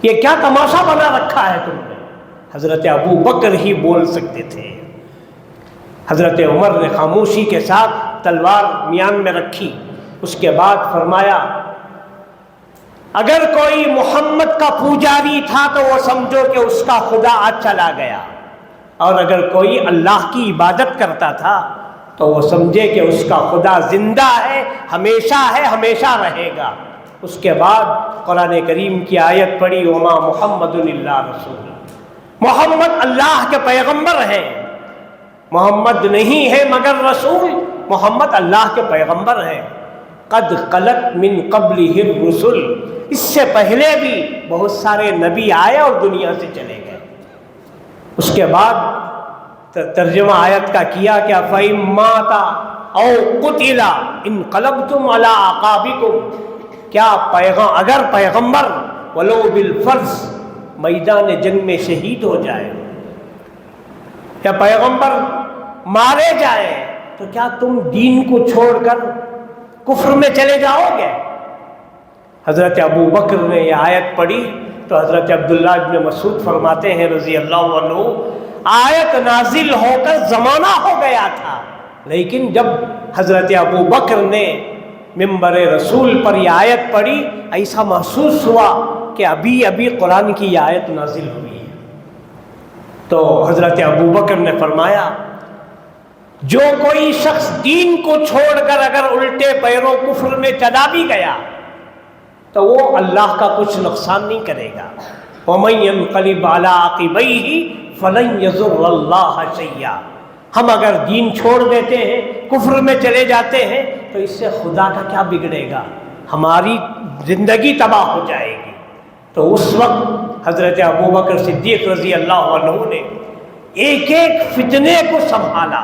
[SPEAKER 1] یہ کیا تماشا بنا رکھا ہے تم نے؟ حضرت ابو بکر ہی بول سکتے تھے۔ حضرت عمر نے خاموشی کے ساتھ تلوار میان میں رکھی، اس کے بعد فرمایا اگر کوئی محمد کا پوجاری تھا تو وہ سمجھو کہ اس کا خدا آج چلا گیا، اور اگر کوئی اللہ کی عبادت کرتا تھا تو وہ سمجھے کہ اس کا خدا زندہ ہے، ہمیشہ رہے گا۔ اس کے بعد قرآن کریم کی آیت پڑھی وما محمد الا رسول، محمد اللہ کے پیغمبر ہیں، محمد نہیں ہے مگر رسول، محمد اللہ کے پیغمبر ہیں۔ قد خلت من قبلہ الرسل، اس سے پہلے بھی بہت سارے نبی آئے اور دنیا سے چلے گئے۔ اس کے بعد ترجمہ آیت کا کیا کہ فَإِن مَاتَ أَوْ قُتِلَ انقلبتم علی اعقابکم، کیا اگر پیغمبر ولو بالفرض میدان جنگ میں شہید ہو جائے یا پیغمبر مارے جائے تو کیا تم دین کو چھوڑ کر کفر میں چلے جاؤ گے؟ حضرت ابو بکر نے یہ آیت پڑھی تو حضرت عبداللہ ابن مسعود فرماتے ہیں رضی اللہ عنہ آیت نازل ہو کر زمانہ ہو گیا تھا، لیکن جب حضرت ابو بکر نے منبر رسول پر یہ آیت پڑھی ایسا محسوس ہوا کہ ابھی قرآن کی یہ آیت نازل ہوئی ہے۔ تو حضرت ابو بکر نے فرمایا جو کوئی شخص دین کو چھوڑ کر اگر الٹے پیروں کفر میں چلا بھی گیا تو وہ اللہ کا کچھ نقصان نہیں کرے گا۔ وَمَن يَنقَلِبْ عَلَىٰ عَقِبَيْهِ فَلَن يَضُرَّ اللَّهَ شَيْئًا۔ ہم اگر دین چھوڑ دیتے ہیں، کفر میں چلے جاتے ہیں، تو اس سے خدا کا کیا بگڑے گا؟ ہماری زندگی تباہ ہو جائے گی۔ تو اس وقت حضرت ابوبکر صدیق رضی اللہ عنہ نے ایک ایک فتنے کو سنبھالا،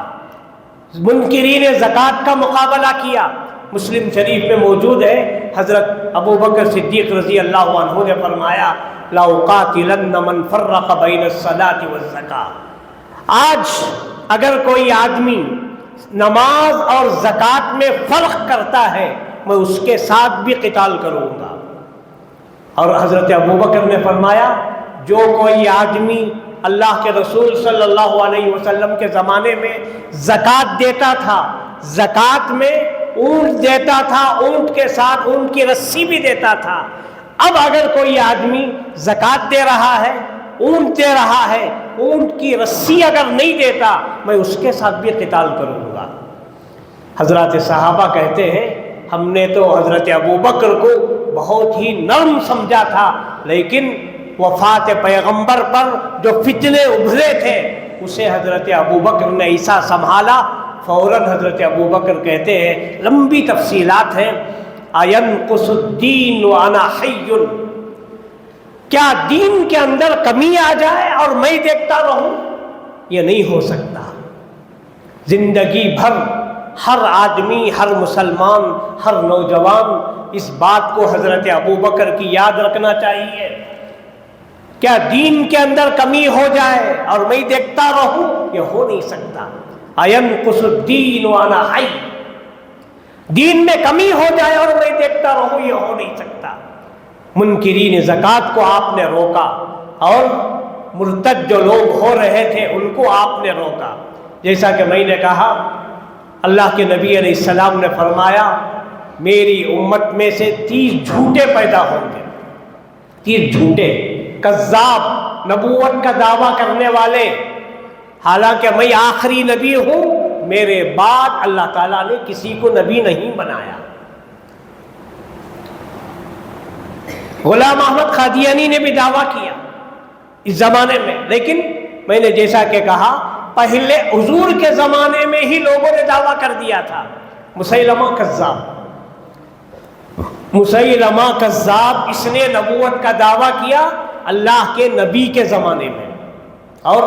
[SPEAKER 1] منکرین زکوٰۃ کا مقابلہ کیا۔ مسلم شریف میں موجود ہے، حضرت ابوبکر صدیق رضی اللہ عنہ نے فرمایا لَأُقَاتِلَنَّ مَنْ فَرَّقَ بَيْنَ الصَّلَاةِ وَالزَّكَاةِ۔ آج اگر کوئی آدمی نماز اور زکوٰۃ میں فرق کرتا ہے، میں اس کے ساتھ بھی قتال کروں گا۔ اور حضرت ابوبکر نے فرمایا جو کوئی آدمی اللہ کے رسول صلی اللہ علیہ وسلم کے زمانے میں زکوٰۃ دیتا تھا، زکوٰۃ میں اونٹ دیتا تھا، اونٹ کے ساتھ اونٹ کی رسی بھی دیتا تھا، اب اگر کوئی آدمی زکوٰۃ دے رہا ہے، اونٹ دے رہا ہے، اونٹ کی رسی اگر نہیں دیتا، میں اس کے ساتھ بھی قتال کروں گا۔ حضرات صحابہ کہتے ہیں ہم نے تو حضرت ابوبکر کو بہت ہی نرم سمجھا تھا، لیکن وفات پیغمبر پر جو فتنے ابھرے تھے اسے حضرت ابوبکر نے ایسا سنبھالا، فوراً حضرت ابوبکر کہتے ہیں، لمبی تفصیلات ہیں، اَيَنْقُصُ الدِّينُ وَأَنَا حَيٌّ، کیا دین کے اندر کمی آ جائے اور میں دیکھتا رہوں؟ یہ نہیں ہو سکتا۔ زندگی بھر ہر آدمی، ہر مسلمان، ہر نوجوان اس بات کو حضرت ابوبکر کی یاد رکھنا چاہیے، کیا دین کے اندر کمی ہو جائے اور میں دیکھتا رہوں؟ یہ ہو نہیں سکتا۔ اَيَنْقُصُ الدِّينُ وَأَنَا حَيٌّ، دین میں کمی ہو جائے اور میں دیکھتا رہوں، یہ ہو نہیں سکتا۔ منکرین زکوٰۃ کو آپ نے روکا، اور مرتد جو لوگ ہو رہے تھے ان کو آپ نے روکا۔ جیسا کہ میں نے کہا، اللہ کے نبی علیہ السلام نے فرمایا میری امت میں سے 30 جھوٹے پیدا ہوں گے، 30 جھوٹے کذاب، نبوت کا دعویٰ کرنے والے، حالانکہ میں آخری نبی ہوں، میرے بعد اللہ تعالیٰ نے کسی کو نبی نہیں بنایا۔ غلام احمد قادیانی نے بھی دعویٰ کیا اس زمانے میں، لیکن میں نے جیسا کہ کہا پہلے حضور کے زمانے میں ہی لوگوں نے دعویٰ کر دیا تھا۔ مسیلمہ کذاب، مسیلمہ کذاب، اس نے نبوت کا دعویٰ کیا اللہ کے نبی کے زمانے میں، اور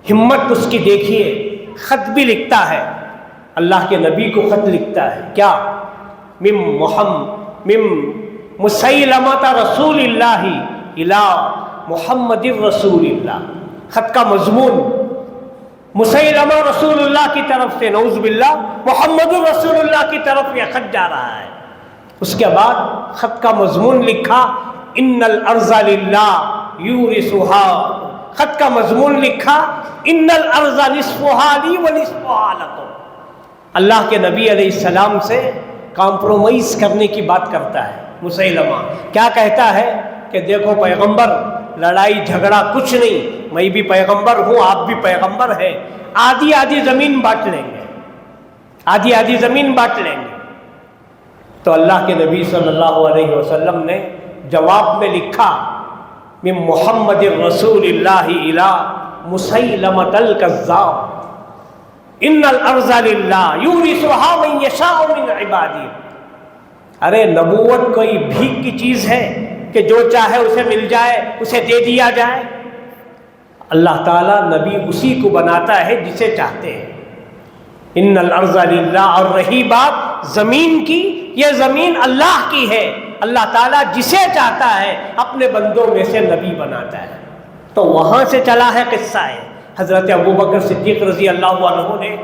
[SPEAKER 1] ہمت اس کی دیکھیے، خط بھی لکھتا ہے، اللہ کے نبی کو خط لکھتا ہے، کیا من مسیلمۃ رسول اللہ الی محمد رسول اللہ۔ خط کا مضمون مسیلمہ رسول اللہ کی طرف سے، نعوذ باللہ، محمد رسول اللہ کی طرف یہ خط جا رہا ہے۔ اس کے بعد خط کا مضمون لکھا ان الارض للہ یورثها، خط کا مضمون لکھا ان الارض نصفها لی ونصفها لکم۔ اللہ کے نبی علیہ السلام سے کمپرومائز کرنے کی بات کرتا ہے مسیلمہ۔ کیا کہتا ہے کہ دیکھو پیغمبر، لڑائی جھگڑا کچھ نہیں، میں بھی پیغمبر ہوں، آپ بھی پیغمبر ہیں، آدھی آدھی زمین بانٹ لیں گے، آدھی آدھی زمین بانٹ لیں گے۔ تو اللہ کے نبی صلی اللہ علیہ وسلم نے جواب میں لکھا من محمد رسول اللہ الی مسیلمۃ الکذاب ان الارض للہ یورثها من یشاء من عبادہ۔ ارے نبوت کوئی بھیک کی چیز ہے کہ جو چاہے اسے مل جائے، اسے دے دیا جائے؟ اللہ تعالیٰ نبی اسی کو بناتا ہے جسے چاہتے ہیں۔ ان الارض للہ، اور رہی بات زمین کی، یہ زمین اللہ کی ہے، اللہ تعالیٰ جسے چاہتا ہے اپنے بندوں میں سے نبی بناتا ہے۔ تو وہاں سے چلا ہے قصہ ہے۔ حضرت ابوبکر صدیق رضی اللہ عنہ نے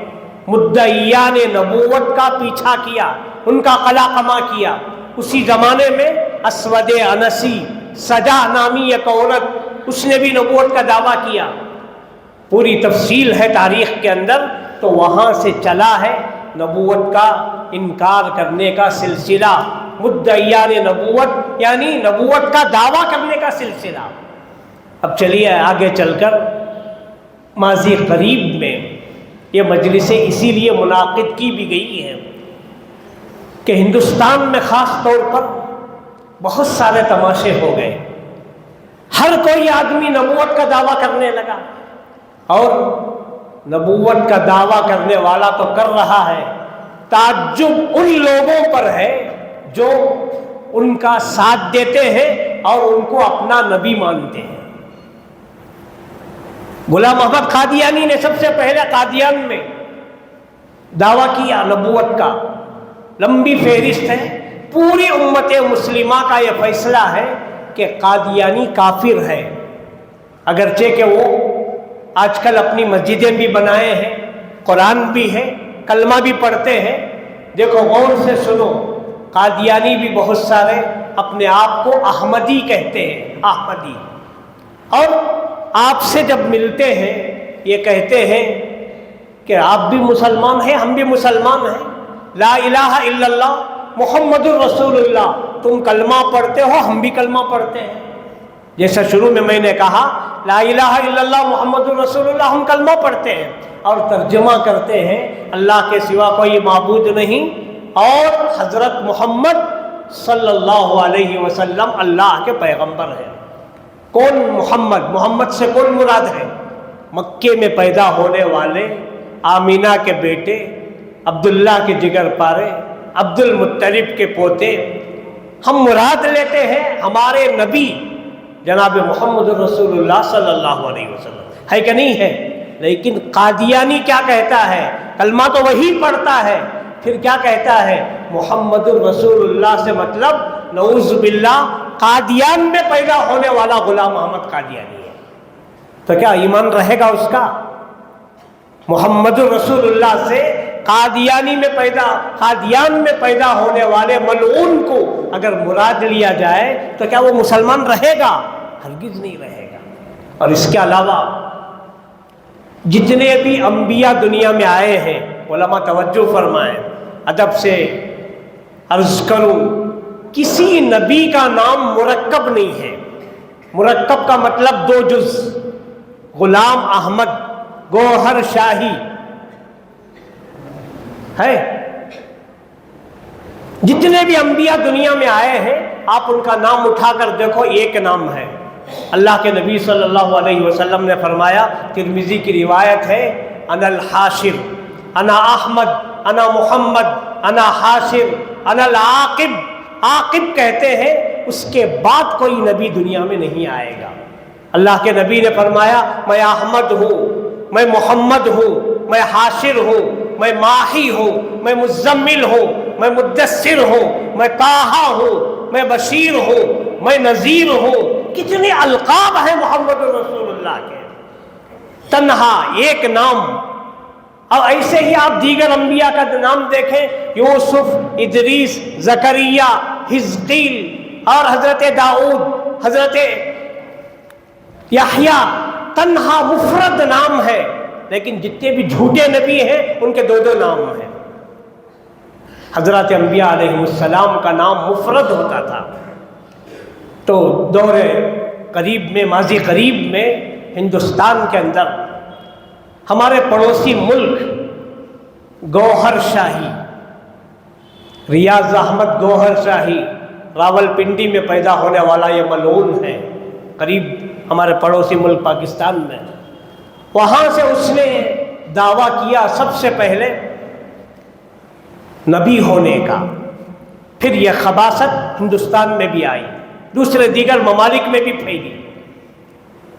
[SPEAKER 1] مدعیان نبوت کا پیچھا کیا، ان کا قلع قمع کیا۔ اسی زمانے میں اسود انسی، سجا نامی ایک عورت، اس نے بھی نبوت کا دعویٰ کیا، پوری تفصیل ہے تاریخ کے اندر۔ تو وہاں سے چلا ہے نبوت کا انکار کرنے کا سلسلہ، مدعیان نبوت یعنی نبوت کا دعویٰ کرنے کا سلسلہ۔ اب چلیے آگے چل کر ماضی قریب میں یہ مجلسیں اسی لیے منعقد کی بھی گئی ہیں کہ ہندوستان میں خاص طور پر بہت سارے تماشے ہو گئے، ہر کوئی آدمی نبوت کا دعویٰ کرنے لگا، اور نبوت کا دعویٰ کرنے والا تو کر رہا ہے، تعجب ان لوگوں پر ہے جو ان کا ساتھ دیتے ہیں اور ان کو اپنا نبی مانتے ہیں۔ غلام احمد قادیانی نے سب سے پہلے قادیان میں دعویٰ کیا نبوت کا، لمبی فہرست ہے، پوری امت مسلمہ کا یہ فیصلہ ہے کہ قادیانی کافر ہے، اگرچہ کہ وہ آج کل اپنی مسجدیں بھی بنائے ہیں، قرآن بھی ہے، کلمہ بھی پڑھتے ہیں۔ دیکھو غور سے سنو، قادیانی بھی بہت سارے اپنے آپ کو احمدی کہتے ہیں، احمدی، اور آپ سے جب ملتے ہیں یہ کہتے ہیں کہ آپ بھی مسلمان ہیں، ہم بھی مسلمان ہیں، لا الہ الا اللہ محمد الرسول اللہ، تم کلمہ پڑھتے ہو، ہم بھی کلمہ پڑھتے ہیں۔ جیسا شروع میں نے کہا لا الہ الا اللہ محمد الرسول اللہ، ہم کلمہ پڑھتے ہیں اور ترجمہ کرتے ہیں اللہ کے سوا کوئی معبود نہیں اور حضرت محمد صلی اللہ علیہ وسلم اللہ کے پیغمبر ہیں۔ کون محمد؟ محمد سے کون مراد ہے؟ مکے میں پیدا ہونے والے آمینہ کے بیٹے، عبداللہ کے جگر پارے، عبد المطلب کے پوتے، ہم مراد لیتے ہیں ہمارے نبی جناب محمد رسول اللہ صلی اللہ علیہ وسلم، ہے کہ نہیں ہے؟ لیکن قادیانی کیا کہتا ہے؟ کلمہ تو وہی پڑھتا ہے، پھر کیا کہتا ہے؟ محمد الرسول اللہ سے مطلب نعوذ باللہ قادیان میں پیدا ہونے والا غلام احمد قادیانی ہے۔ تو کیا ایمان رہے گا اس کا؟ محمد الرسول اللہ سے قادیان میں پیدا ہونے والے ملعون کو اگر مراد لیا جائے تو کیا وہ مسلمان رہے گا؟ ہرگز نہیں رہے گا۔ اور اس کے علاوہ جتنے بھی انبیاء دنیا میں آئے ہیں، علماء توجہ فرمائیں، ادب سے عرض کروں، کسی نبی کا نام مرکب نہیں ہے۔ مرکب کا مطلب دو جز، غلام احمد، گوہر شاہی ہے۔ جتنے بھی انبیاء دنیا میں آئے ہیں آپ ان کا نام اٹھا کر دیکھو، ایک نام ہے۔ اللہ کے نبی صلی اللہ علیہ وسلم نے فرمایا، ترمذی کی روایت ہے، انا الحاشر، انا احمد، انا محمد، انا حاشر، انا العاقب۔ عاقب کہتے ہیں اس کے بعد کوئی نبی دنیا میں نہیں آئے گا۔ اللہ کے نبی نے فرمایا، میں احمد ہوں، میں محمد ہوں، میں حاشر ہوں، میں ماہی ہوں، میں مزمل ہوں، میں مدثر ہوں، میں طٰہٰ ہوں، میں بشیر ہوں، میں نذیر ہوں۔ کتنے القاب ہیں محمد رسول اللہ کے، تنہا ایک نام۔ اور ایسے ہی آپ دیگر انبیاء کا نام دیکھیں، یوسف، ادریس، زکریا، حزقیل اور حضرت داؤد، حضرت یحییٰ، تنہا مفرد نام ہے، لیکن جتنے بھی جھوٹے نبی ہیں ان کے دو دو نام ہیں۔ حضرت انبیاء علیہ السلام کا نام مفرد ہوتا تھا۔ تو دور قریب میں، ماضی قریب میں ہندوستان کے اندر ہمارے پڑوسی ملک گوہر شاہی، ریاض احمد گوہر شاہی، راول پنڈی میں پیدا ہونے والا یہ ملعون ہے، قریب ہمارے پڑوسی ملک پاکستان میں۔ وہاں سے اس نے دعویٰ کیا سب سے پہلے نبی ہونے کا، پھر یہ خباثت ہندوستان میں بھی آئی، دوسرے دیگر ممالک میں بھی پھیلی،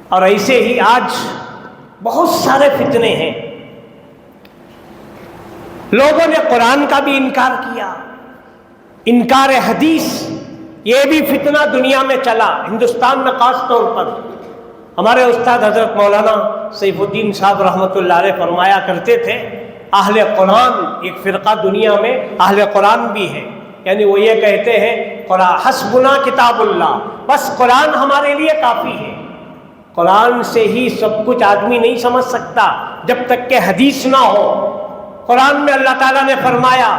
[SPEAKER 1] اور ایسے ہی آج بہت سارے فتنے ہیں۔ لوگوں نے قرآن کا بھی انکار کیا، انکار حدیث، یہ بھی فتنہ دنیا میں چلا، ہندوستان میں خاص طور پر۔ ہمارے استاد حضرت مولانا سیف الدین صاحب رحمۃ اللہ علیہ فرمایا کرتے تھے، اہل قرآن ایک فرقہ دنیا میں اہل قرآن بھی ہے، یعنی وہ یہ کہتے ہیں حسبنا کتاب اللہ، بس قرآن ہمارے لیے کافی ہے۔ قرآن سے ہی سب کچھ آدمی نہیں سمجھ سکتا جب تک کہ حدیث نہ ہو۔ قرآن میں اللہ تعالیٰ نے فرمایا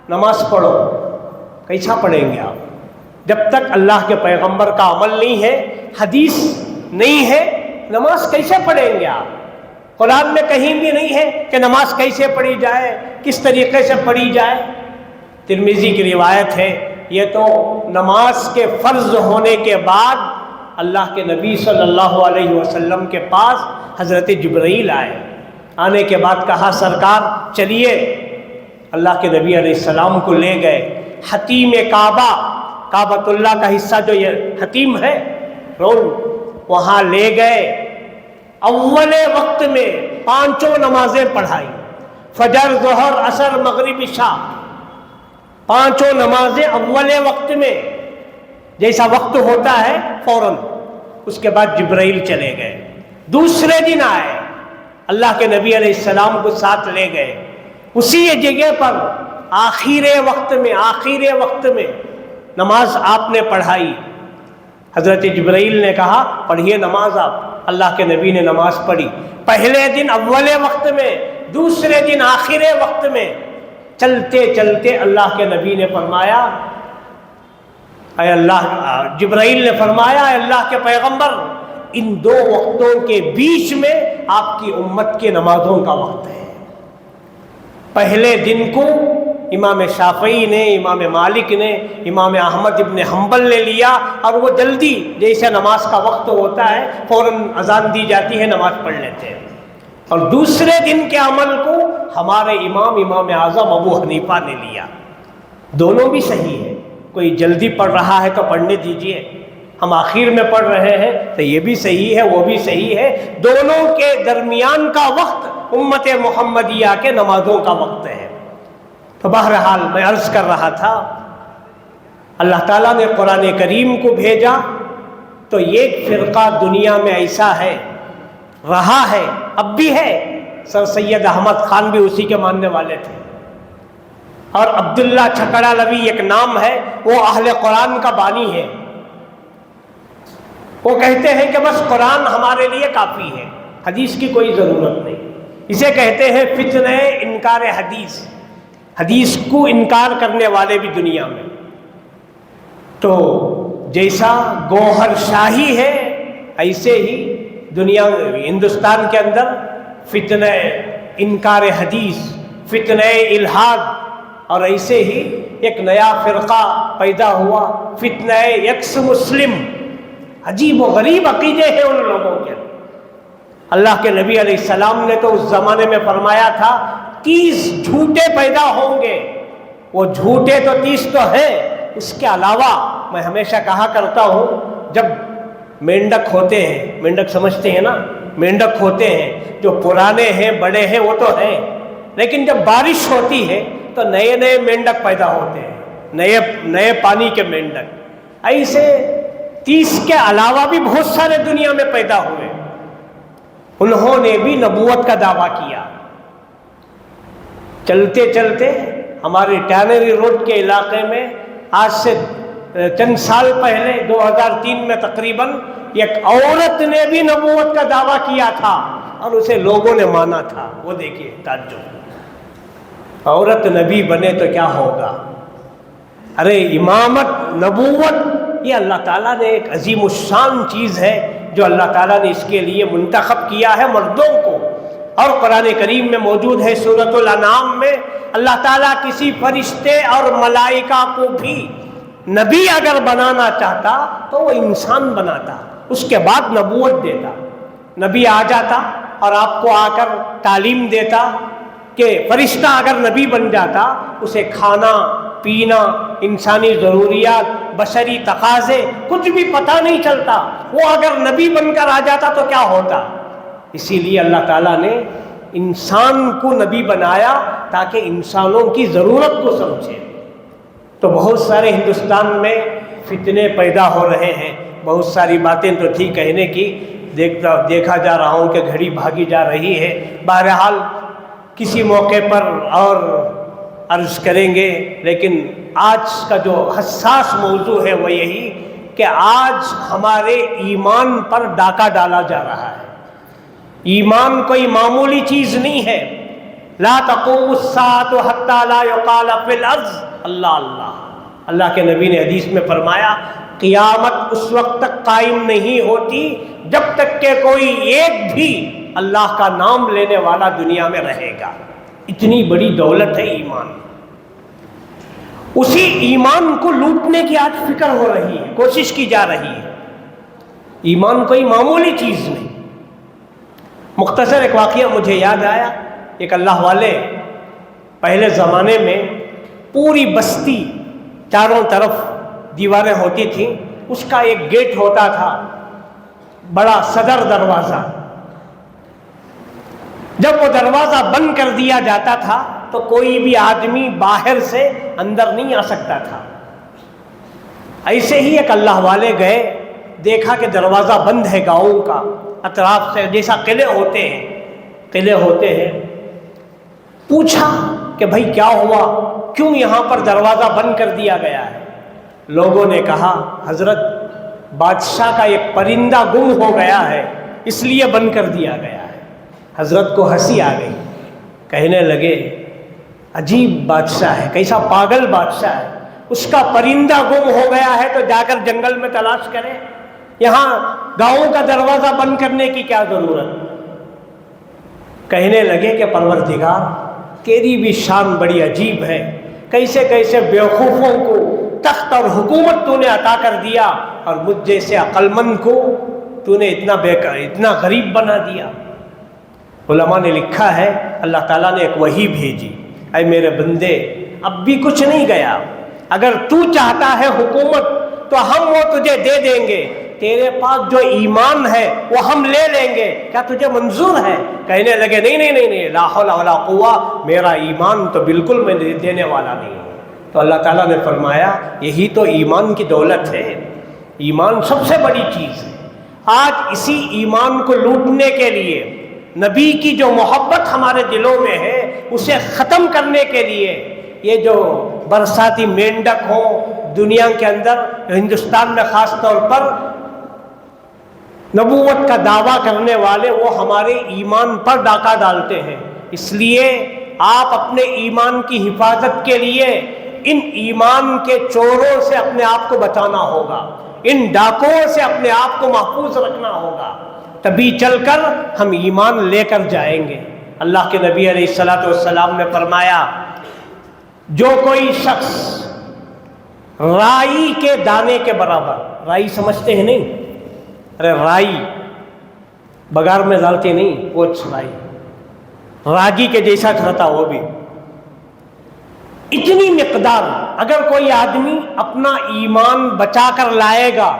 [SPEAKER 1] نماز پڑھو، کیسا پڑھیں گے آپ جب تک اللہ کے پیغمبر کا عمل نہیں ہے، حدیث نہیں ہے، نماز کیسے پڑھیں گے آپ؟ قرآن میں کہیں بھی نہیں ہے کہ نماز کیسے پڑھی جائے، کس طریقے سے پڑھی جائے۔ ترمذی کی روایت ہے، یہ تو نماز کے فرض ہونے کے بعد اللہ کے نبی صلی اللہ علیہ وسلم کے پاس حضرت جبرائیل آئے. آنے کے بعد کہا سرکار چلیے. اللہ کے نبی علیہ السلام کو لے گئے. حتیم کعبہ، کعبۃ اللہ کا حصہ جو یہ حتیم ہے رول، وہاں لے گئے. اول وقت میں 5 نمازیں پڑھائی، فجر، ظہر، عصر، مغرب، عشاء، 5 نمازیں اول وقت میں، جیسا وقت ہوتا ہے فوراً. اس کے بعد جبرائیل چلے گئے. دوسرے دن آئے، اللہ کے نبی علیہ السلام کو ساتھ لے گئے. اسی جگہ پر آخر وقت میں نماز آپ نے پڑھائی. حضرت جبرائیل نے کہا پڑھیے نماز آپ. اللہ کے نبی نے نماز پڑھی. پہلے دن اول وقت میں، دوسرے دن آخر وقت میں. چلتے چلتے اللہ کے نبی نے فرمایا، اے اللہ، جبرائیل نے فرمایا اے اللہ کے پیغمبر، ان 2 وقتوں کے بیچ میں آپ کی امت کی نمازوں کا وقت ہے. پہلے دن کو امام شافعی نے، امام مالک نے، امام احمد ابن حنبل نے لیا، اور وہ جلدی جیسے نماز کا وقت ہوتا ہے فوراً اذان دی جاتی ہے نماز پڑھ لیتے ہیں. اور دوسرے دن کے عمل کو ہمارے امام اعظم ابو حنیفہ نے لیا. دونوں بھی صحیح ہے. کوئی جلدی پڑھ رہا ہے تو پڑھنے دیجئے، ہم آخر میں پڑھ رہے ہیں تو یہ بھی صحیح ہے، وہ بھی صحیح ہے. دونوں کے درمیان کا وقت امت محمدیہ کے نمازوں کا وقت ہے. تو بہرحال میں عرض کر رہا تھا، اللہ تعالیٰ نے قرآن کریم کو بھیجا تو ایک فرقہ دنیا میں ایسا ہے، رہا ہے، اب بھی ہے. سر سید احمد خان بھی اسی کے ماننے والے تھے. اور عبداللہ چھکڑالوی ایک نام ہے، وہ اہل قرآن کا بانی ہے. وہ کہتے ہیں کہ بس قرآن ہمارے لیے کافی ہے، حدیث کی کوئی ضرورت نہیں. اسے کہتے ہیں فتنہ انکار حدیث. حدیث کو انکار کرنے والے بھی دنیا میں. تو جیسا گوہر شاہی ہے ایسے ہی دنیا ہندوستان کے اندر فتنہ انکار حدیث، فتنہ الحاد، اور ایسے ہی ایک نیا فرقہ پیدا ہوا، فتنہ یکس مسلم. عجیب و غریب عقیدے ہیں ان لوگوں کے. اللہ کے نبی علیہ السلام نے تو اس زمانے میں فرمایا تھا 30 جھوٹے پیدا ہوں گے. وہ جھوٹے تو 30 تو ہیں، اس کے علاوہ میں ہمیشہ کہا کرتا ہوں، جب مینڈک ہوتے ہیں، مینڈک سمجھتے ہیں نا، مینڈک ہوتے ہیں جو پرانے ہیں، بڑے ہیں، وہ تو ہیں، لیکن جب بارش ہوتی ہے تو نئے نئے مینڈک پیدا ہوتے ہیں، نئے پانی کے مینڈک. ایسے 30 کے علاوہ بھی بہت سارے دنیا میں پیدا ہوئے. انہوں نے بھی نبوت کا دعویٰ کیا. چلتے چلتے ہمارے ٹینری روڈ کے علاقے میں آج سے چند سال پہلے 2003 میں تقریباً ایک عورت نے بھی نبوت کا دعویٰ کیا تھا اور اسے لوگوں نے مانا تھا. وہ دیکھیے تعجب، عورت نبی بنے تو کیا ہوگا. ارے امامت، نبوت، یہ اللہ تعالیٰ نے ایک عظیم الشان چیز ہے جو اللہ تعالیٰ نے اس کے لیے منتخب کیا ہے مردوں کو. اور قرآن کریم میں موجود ہے سورۃ الانعام میں، اللہ تعالیٰ کسی فرشتے اور ملائکہ کو بھی نبی اگر بنانا چاہتا تو وہ انسان بناتا، اس کے بعد نبوت دیتا. نبی آ جاتا اور آپ کو آ کر تعلیم دیتا کہ فرشتہ اگر نبی بن جاتا، اسے کھانا پینا، انسانی ضروریات، بشری تقاضے کچھ بھی پتہ نہیں چلتا. وہ اگر نبی بن کر آ جاتا تو کیا ہوتا. اسی لیے اللہ تعالیٰ نے انسان کو نبی بنایا تاکہ انسانوں کی ضرورت کو سمجھے. تو بہت سارے ہندوستان میں فتنے پیدا ہو رہے ہیں. بہت ساری باتیں تو تھی کہنے کی، دیکھا جا رہا ہوں کہ گھڑی بھاگی جا رہی ہے. بہرحال کسی موقع پر اور عرض کریں گے، لیکن آج کا جو حساس موضوع ہے وہ یہی کہ آج ہمارے ایمان پر ڈاکہ ڈالا جا رہا ہے. ایمان کوئی معمولی چیز نہیں ہے. لا تقوم الساعة حتى لا يقال في الارض اللہ اللہ. اللہ کے نبی نے حدیث میں فرمایا قیامت اس وقت تک قائم نہیں ہوتی جب تک کہ کوئی ایک بھی اللہ کا نام لینے والا دنیا میں رہے گا. اتنی بڑی دولت ہے ایمان. اسی ایمان کو لوٹنے کی آج فکر ہو رہی ہے، کوشش کی جا رہی ہے۔ ایمان کوئی معمولی چیز نہیں۔ مختصر ایک واقعہ مجھے یاد آیا، ایک اللہ والے پہلے زمانے میں پوری بستی چاروں طرف دیواریں ہوتی تھیں، اس کا ایک گیٹ ہوتا تھا، بڑا صدر دروازہ۔ جب وہ دروازہ بند کر دیا جاتا تھا تو کوئی بھی آدمی باہر سے اندر نہیں آ سکتا تھا۔ ایسے ہی ایک اللہ والے گئے، دیکھا کہ دروازہ بند ہے گاؤں کا، اطراف سے جیسا قلعے ہوتے ہیں۔ پوچھا کہ بھائی کیا ہوا، کیوں یہاں پر دروازہ بند کر دیا گیا ہے؟ لوگوں نے کہا حضرت بادشاہ کا ایک پرندہ گم ہو گیا ہے، اس لیے بند کر دیا گیا ہے۔ حضرت کو ہنسی آ گئی، کہنے لگے عجیب بادشاہ ہے، کیسا پاگل بادشاہ ہے، اس کا پرندہ گم ہو گیا ہے تو جا کر جنگل میں تلاش کرے، یہاں گاؤں کا دروازہ بند کرنے کی کیا ضرورت؟ کہنے لگے کہ پروردگار تیری بھی شان بڑی عجیب ہے، کیسے کیسے بیوقوفوں کو تخت اور حکومت تو نے عطا کر دیا اور مجھ جیسے عقل مند کو تو نے اتنا غریب بنا دیا۔ علماء نے لکھا ہے اللہ تعالیٰ نے ایک وحی بھیجی، اے میرے بندے اب بھی کچھ نہیں گیا، اگر تو چاہتا ہے حکومت تو ہم وہ تجھے دے دیں گے، تیرے پاس جو ایمان ہے وہ ہم لے لیں گے، کیا تجھے منظور ہے؟ کہنے لگے نہیں، لا حول ولا قوہ، میرا ایمان تو بالکل میں دینے والا نہیں ہوں۔ تو اللہ تعالیٰ نے فرمایا یہی تو ایمان کی دولت ہے، ایمان سب سے بڑی چیز ہے۔ آج اسی ایمان کو لوٹنے کے لیے، نبی کی جو محبت ہمارے دلوں میں ہے اسے ختم کرنے کے لیے، یہ جو برساتی مینڈک ہوں دنیا کے اندر، ہندوستان میں خاص طور پر نبوت کا دعویٰ کرنے والے، وہ ہمارے ایمان پر ڈاکہ ڈالتے ہیں۔ اس لیے آپ اپنے ایمان کی حفاظت کے لیے ان ایمان کے چوروں سے اپنے آپ کو بچانا ہوگا، ان ڈاکوں سے اپنے آپ کو محفوظ رکھنا ہوگا، تبھی چل کر ہم ایمان لے کر جائیں گے۔ اللہ کے نبی علیہ الصلوۃ والسلام نے فرمایا جو کوئی شخص رائی کے دانے کے برابر، رائی سمجھتے ہیں نہیں؟ ارے رائی بگار میں ڈالتے نہیں، وہ رائی راگی کے جیسا رہتا، وہ بھی اتنی مقدار اگر کوئی آدمی اپنا ایمان بچا کر لائے گا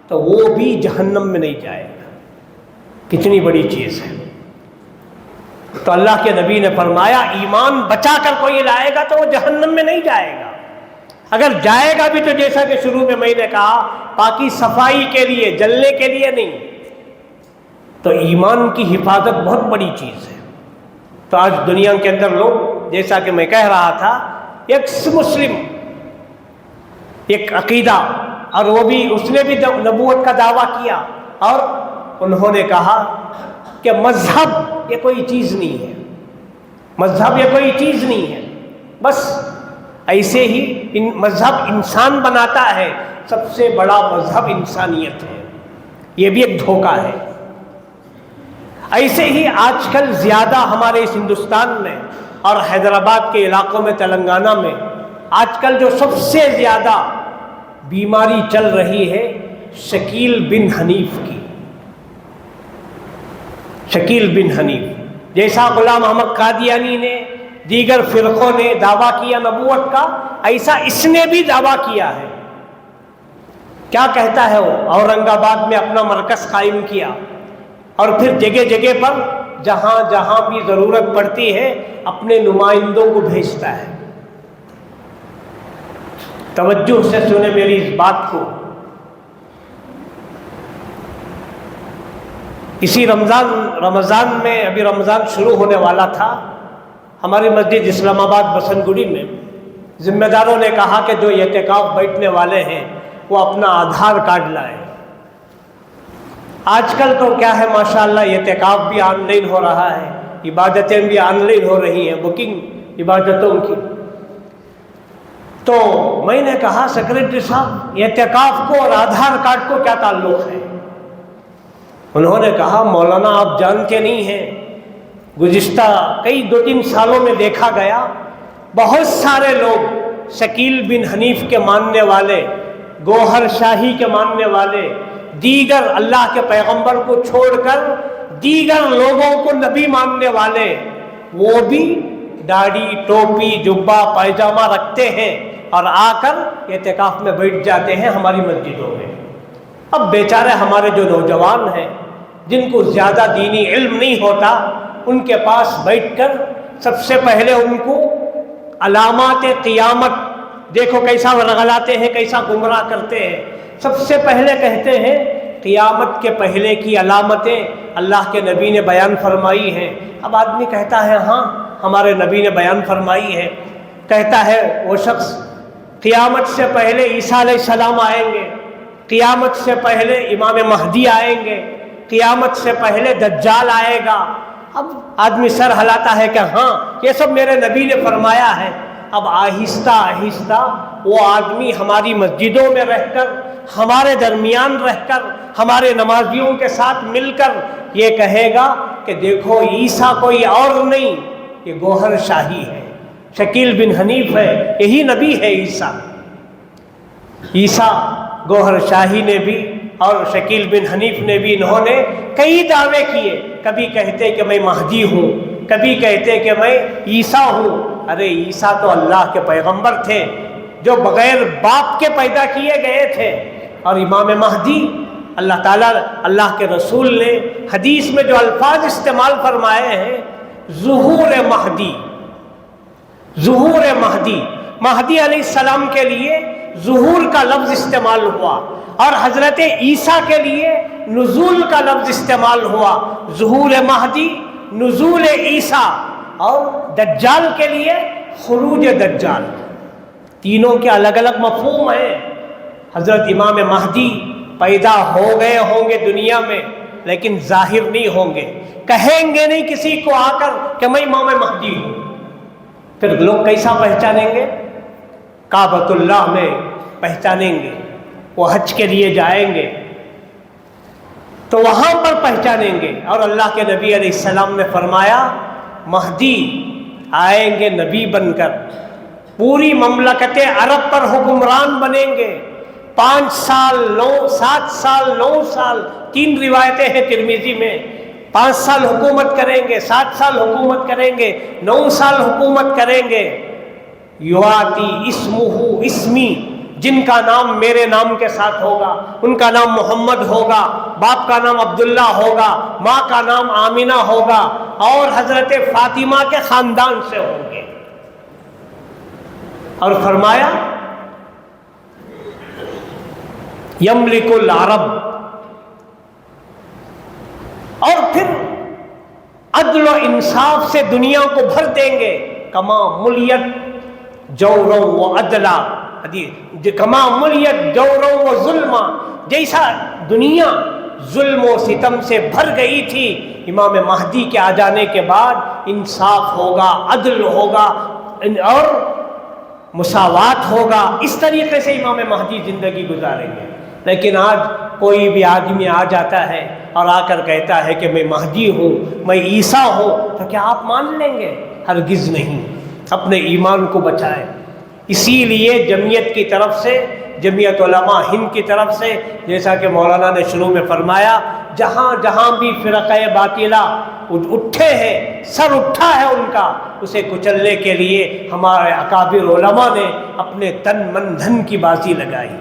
[SPEAKER 1] تو وہ بھی جہنم میں نہیں جائے گا۔ کتنی بڑی چیز ہے۔ تو اللہ کے نبی نے فرمایا ایمان بچا کر کوئی لائے گا تو وہ جہنم میں نہیں جائے گا، اگر جائے گا بھی تو جیسا کہ شروع میں نے کہا پاکی صفائی کے لیے، جلنے کے لیے نہیں۔ تو ایمان کی حفاظت بہت بڑی چیز ہے۔ تو آج دنیا کے اندر لوگ، جیسا کہ میں کہہ رہا تھا، ایک مسلم ایک عقیدہ، اور وہ بھی اس نے بھی نبوت کا دعویٰ کیا، اور انہوں نے کہا کہ مذہب یہ کوئی چیز نہیں ہے، مذہب یہ کوئی چیز نہیں ہے، بس ایسے ہی مذہب انسان بناتا ہے، سب سے بڑا مذہب انسانیت ہے، یہ بھی ایک دھوکہ ہے۔ ایسے ہی آج کل زیادہ ہمارے اس ہندوستان میں اور حیدرآباد کے علاقوں میں، تلنگانہ میں آج کل جو سب سے زیادہ بیماری چل رہی ہے شکیل بن حنیف کی، شکیل بن حنیف جیسا غلام احمد قادیانی نے، دیگر فرقوں نے دعویٰ کیا نبوت کا، ایسا اس نے بھی دعویٰ کیا ہے۔ کیا کہتا ہے وہ؟ اورنگ آباد میں اپنا مرکز قائم کیا، اور پھر جگہ جگہ پر جہاں جہاں بھی ضرورت پڑتی ہے اپنے نمائندوں کو بھیجتا ہے۔ توجہ سے سنیں میری اس بات کو۔ اسی رمضان میں، ابھی رمضان شروع ہونے والا تھا، ہماری مسجد اسلام آباد بسنت گڑی میں ذمہ داروں نے کہا کہ جو اعتکاف بیٹھنے والے ہیں وہ اپنا آدھار کارڈ لائیں۔ آج کل تو کیا ہے ماشاءاللہ، اعتکاف بھی آن لائن ہو رہا ہے، عبادتیں بھی آن لائن ہو رہی ہیں، بکنگ عبادتوں کی۔ تو میں نے کہا سیکریٹری صاحب اعتکاف کو اور آدھار کارڈ کو کیا تعلق ہے؟ انہوں نے کہا مولانا آپ جانتے نہیں ہیں، گزشتہ کئی 2-3 سالوں میں دیکھا گیا بہت سارے لوگ شکیل بن حنیف کے ماننے والے، گوہر شاہی کے ماننے والے، دیگر اللہ کے پیغمبر کو چھوڑ کر دیگر لوگوں کو نبی ماننے والے، وہ بھی داڑھی، ٹوپی، جبہ، پائجامہ رکھتے ہیں اور آ کر اعتکاف میں بیٹھ جاتے ہیں ہماری مسجدوں میں۔ اب بیچارے ہمارے جو نوجوان ہیں جن کو زیادہ دینی علم نہیں ہوتا، ان کے پاس بیٹھ کر سب سے پہلے ان کو علامات قیامت، دیکھو کیسا ورغلاتے ہیں، کیسا گمراہ کرتے ہیں۔ سب سے پہلے کہتے ہیں قیامت کے پہلے کی علامتیں اللہ کے نبی نے بیان فرمائی ہیں۔ اب آدمی کہتا ہے ہاں ہمارے نبی نے بیان فرمائی ہے، کہتا ہے وہ شخص قیامت سے پہلے عیسیٰ علیہ السلام آئیں گے، قیامت سے پہلے امام مہدی آئیں گے، قیامت سے پہلے دجال آئے گا۔ اب آدمی سر ہلاتا ہے کہ ہاں یہ سب میرے نبی نے فرمایا ہے۔ اب آہستہ آہستہ وہ آدمی ہماری مسجدوں میں رہ کر، ہمارے درمیان رہ کر، ہمارے نمازیوں کے ساتھ مل کر یہ کہے گا کہ دیکھو عیسیٰ کوئی اور نہیں، یہ گوہر شاہی ہے، شکیل بن حنیف ہے، یہی نبی ہے عیسیٰ۔ عیسیٰ گوہر شاہی نے بھی اور شکیل بن حنیف نے بھی انہوں نے کئی دعوے کیے، کبھی کہتے کہ میں مہدی ہوں، کبھی کہتے کہ میں عیسیٰ ہوں۔ ارے عیسیٰ تو اللہ کے پیغمبر تھے جو بغیر باپ کے پیدا کیے گئے تھے، اور امام مہدی اللہ تعالیٰ، اللہ کے رسول نے حدیث میں جو الفاظ استعمال فرمائے ہیں، ظہور مہدی، ظہور مہدی، مہدی علیہ السلام کے لیے ظہور کا لفظ استعمال ہوا، اور حضرت عیسیٰ کے لیے نزول کا لفظ استعمال ہوا۔ ظہور مہدی، نزول عیسیٰ، اور دجال کے لیے خروج دجال۔ تینوں کے الگ الگ مفہوم ہیں۔ حضرت امام مہدی پیدا ہو گئے ہوں گے دنیا میں، لیکن ظاہر نہیں ہوں گے، کہیں گے نہیں کسی کو آ کر کہ میں امام مہدی ہوں۔ پھر لوگ کیسا پہچانیں گے؟ کعبۃ اللہ میں پہچانیں گے، وہ حج کے لیے جائیں گے تو وہاں پر پہچانیں گے۔ اور اللہ کے نبی علیہ السلام نے فرمایا مہدی آئیں گے نبی بن کر، پوری مملکت عرب پر حکمران بنیں گے، 5 سال 7 سال 9 سال، 3 روایتیں ہیں ترمذی میں، 5 سال حکومت کریں گے، 7 سال حکومت کریں گے، 9 سال حکومت کریں گے۔ یواتی اسمہ اسمی، جن کا نام میرے نام کے ساتھ ہوگا، ان کا نام محمد ہوگا، باپ کا نام عبداللہ ہوگا، ماں کا نام آمینہ ہوگا، اور حضرت فاطمہ کے خاندان سے ہوں گے۔ اور فرمایا یملک العرب، اور پھر عدل و انصاف سے دنیا کو بھر دیں گے، کما ملیت جورا و عدلا، کما ملیت جورا و ظلما، جیسا دنیا ظلم و ستم سے بھر گئی تھی، امام مہدی کے آ جانے کے بعد انصاف ہوگا، عدل ہوگا اور مساوات ہوگا۔ اس طریقے سے امام مہدی زندگی گزاریں گے۔ لیکن آج کوئی بھی آدمی آ جاتا ہے اور آ کر کہتا ہے کہ میں مہدی ہوں، میں عیسیٰ ہوں، تو کیا آپ مان لیں گے؟ ہرگز نہیں۔ اپنے ایمان کو بچائیں۔ اسی لیے جمعیت کی طرف سے، جمعیت علماء ہند کی طرف سے، جیسا کہ مولانا نے شروع میں فرمایا، جہاں جہاں بھی فرقہ باطلہ اٹھے ہیں، سر اٹھا ہے ان کا، اسے کچلنے کے لیے ہمارے اکابر علماء نے اپنے تن من دھن کی بازی لگائی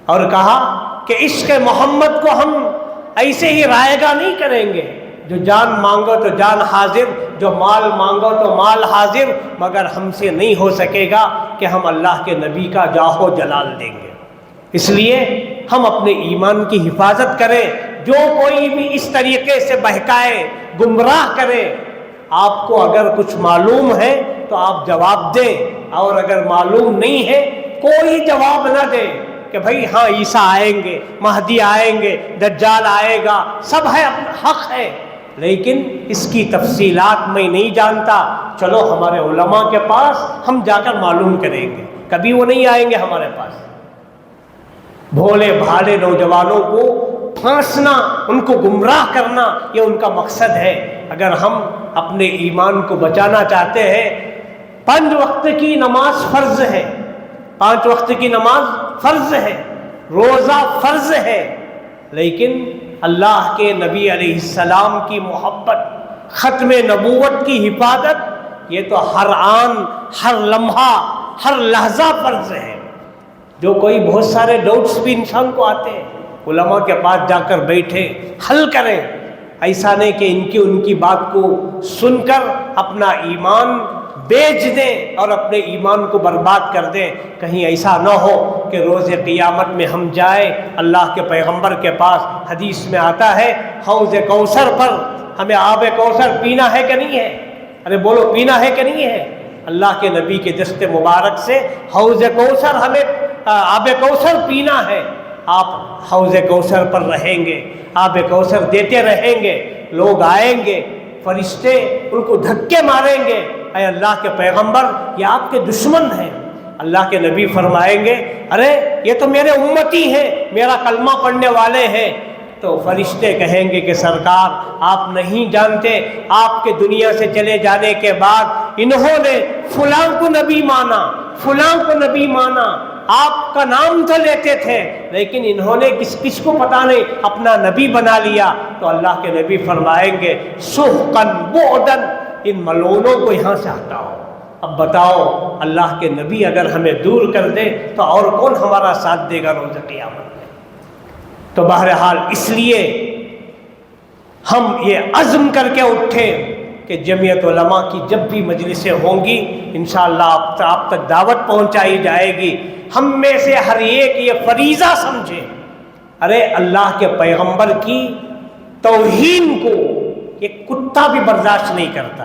[SPEAKER 1] اور کہا کہ عشق محمد کو ہم ایسے ہی رائے گا نہیں کریں گے، جو جان مانگو تو جان حاضر، جو مال مانگو تو مال حاضر، مگر ہم سے نہیں ہو سکے گا کہ ہم اللہ کے نبی کا جاہ و جلال دیں گے۔ اس لیے ہم اپنے ایمان کی حفاظت کریں۔ جو کوئی بھی اس طریقے سے بہکائے، گمراہ کرے، آپ کو اگر کچھ معلوم ہے تو آپ جواب دیں، اور اگر معلوم نہیں ہے کوئی جواب نہ دیں کہ بھائی ہاں عیسیٰ آئیں گے، مہدی آئیں گے، دجال آئے گا، سب ہے، حق ہے، لیکن اس کی تفصیلات میں نہیں جانتا، چلو ہمارے علماء کے پاس ہم جا کر معلوم کریں گے۔ کبھی وہ نہیں آئیں گے ہمارے پاس۔ بھولے بھالے نوجوانوں کو پھانسنا، ان کو گمراہ کرنا، یہ ان کا مقصد ہے۔ اگر ہم اپنے ایمان کو بچانا چاہتے ہیں، 5 وقت کی نماز فرض ہے، 5 وقت کی نماز فرض ہے، روزہ فرض ہے، لیکن اللہ کے نبی علیہ السلام کی محبت، ختم نبوت کی حفاظت، یہ تو ہر آن، ہر لمحہ، ہر لحظہ فرض ہے۔ جو کوئی بہت سارے ڈاؤٹس بھی انسان کو آتے ہیں، علماء کے پاس جا کر بیٹھے، حل کریں، ایسا نہیں کہ ان کی بات کو سن کر اپنا ایمان بیچ دیں اور اپنے ایمان کو برباد کر دیں۔ کہیں ایسا نہ ہو کہ روز قیامت میں ہم جائیں اللہ کے پیغمبر کے پاس، حدیث میں آتا ہے حوض کوثر پر ہمیں آب کوثر پینا ہے کہ نہیں ہے؟ ارے بولو، پینا ہے کہ نہیں ہے؟ اللہ کے نبی کے دست مبارک سے حوض کوثر، ہمیں آب کوثر پینا ہے۔ آپ حوض کوثر پر رہیں گے، آب کوثر دیتے رہیں گے، لوگ آئیں گے، فرشتے ان کو دھکے ماریں گے، اے اللہ کے پیغمبر یہ آپ کے دشمن ہیں۔ اللہ کے نبی فرمائیں گے ارے یہ تو میرے امتی ہیں، میرا کلمہ پڑھنے والے ہیں۔ تو فرشتے کہیں گے کہ سرکار آپ نہیں جانتے، آپ کے دنیا سے چلے جانے کے بعد انہوں نے فلاں کو نبی مانا، فلاں کو نبی مانا، آپ کا نام تو لیتے تھے لیکن انہوں نے کس کو پتہ نہیں اپنا نبی بنا لیا۔ تو اللہ کے نبی فرمائیں گے سحقاً بعداً، ان ملعونوں کو یہاں سے ہٹاؤ۔ اب بتاؤ، اللہ کے نبی اگر ہمیں دور کر دے تو اور کون ہمارا ساتھ دے گا روز قیامت میں؟ تو بہرحال اس لیے ہم یہ عزم کر کے اٹھے کہ جمعیت علماء کی جب بھی مجلسیں ہوں گی انشاءاللہ آپ تک دعوت پہنچائی جائے گی۔ ہم میں سے ہر ایک یہ فریضہ سمجھے، ارے اللہ کے پیغمبر کی توہین کو ایک کتا بھی برداشت نہیں کرتا۔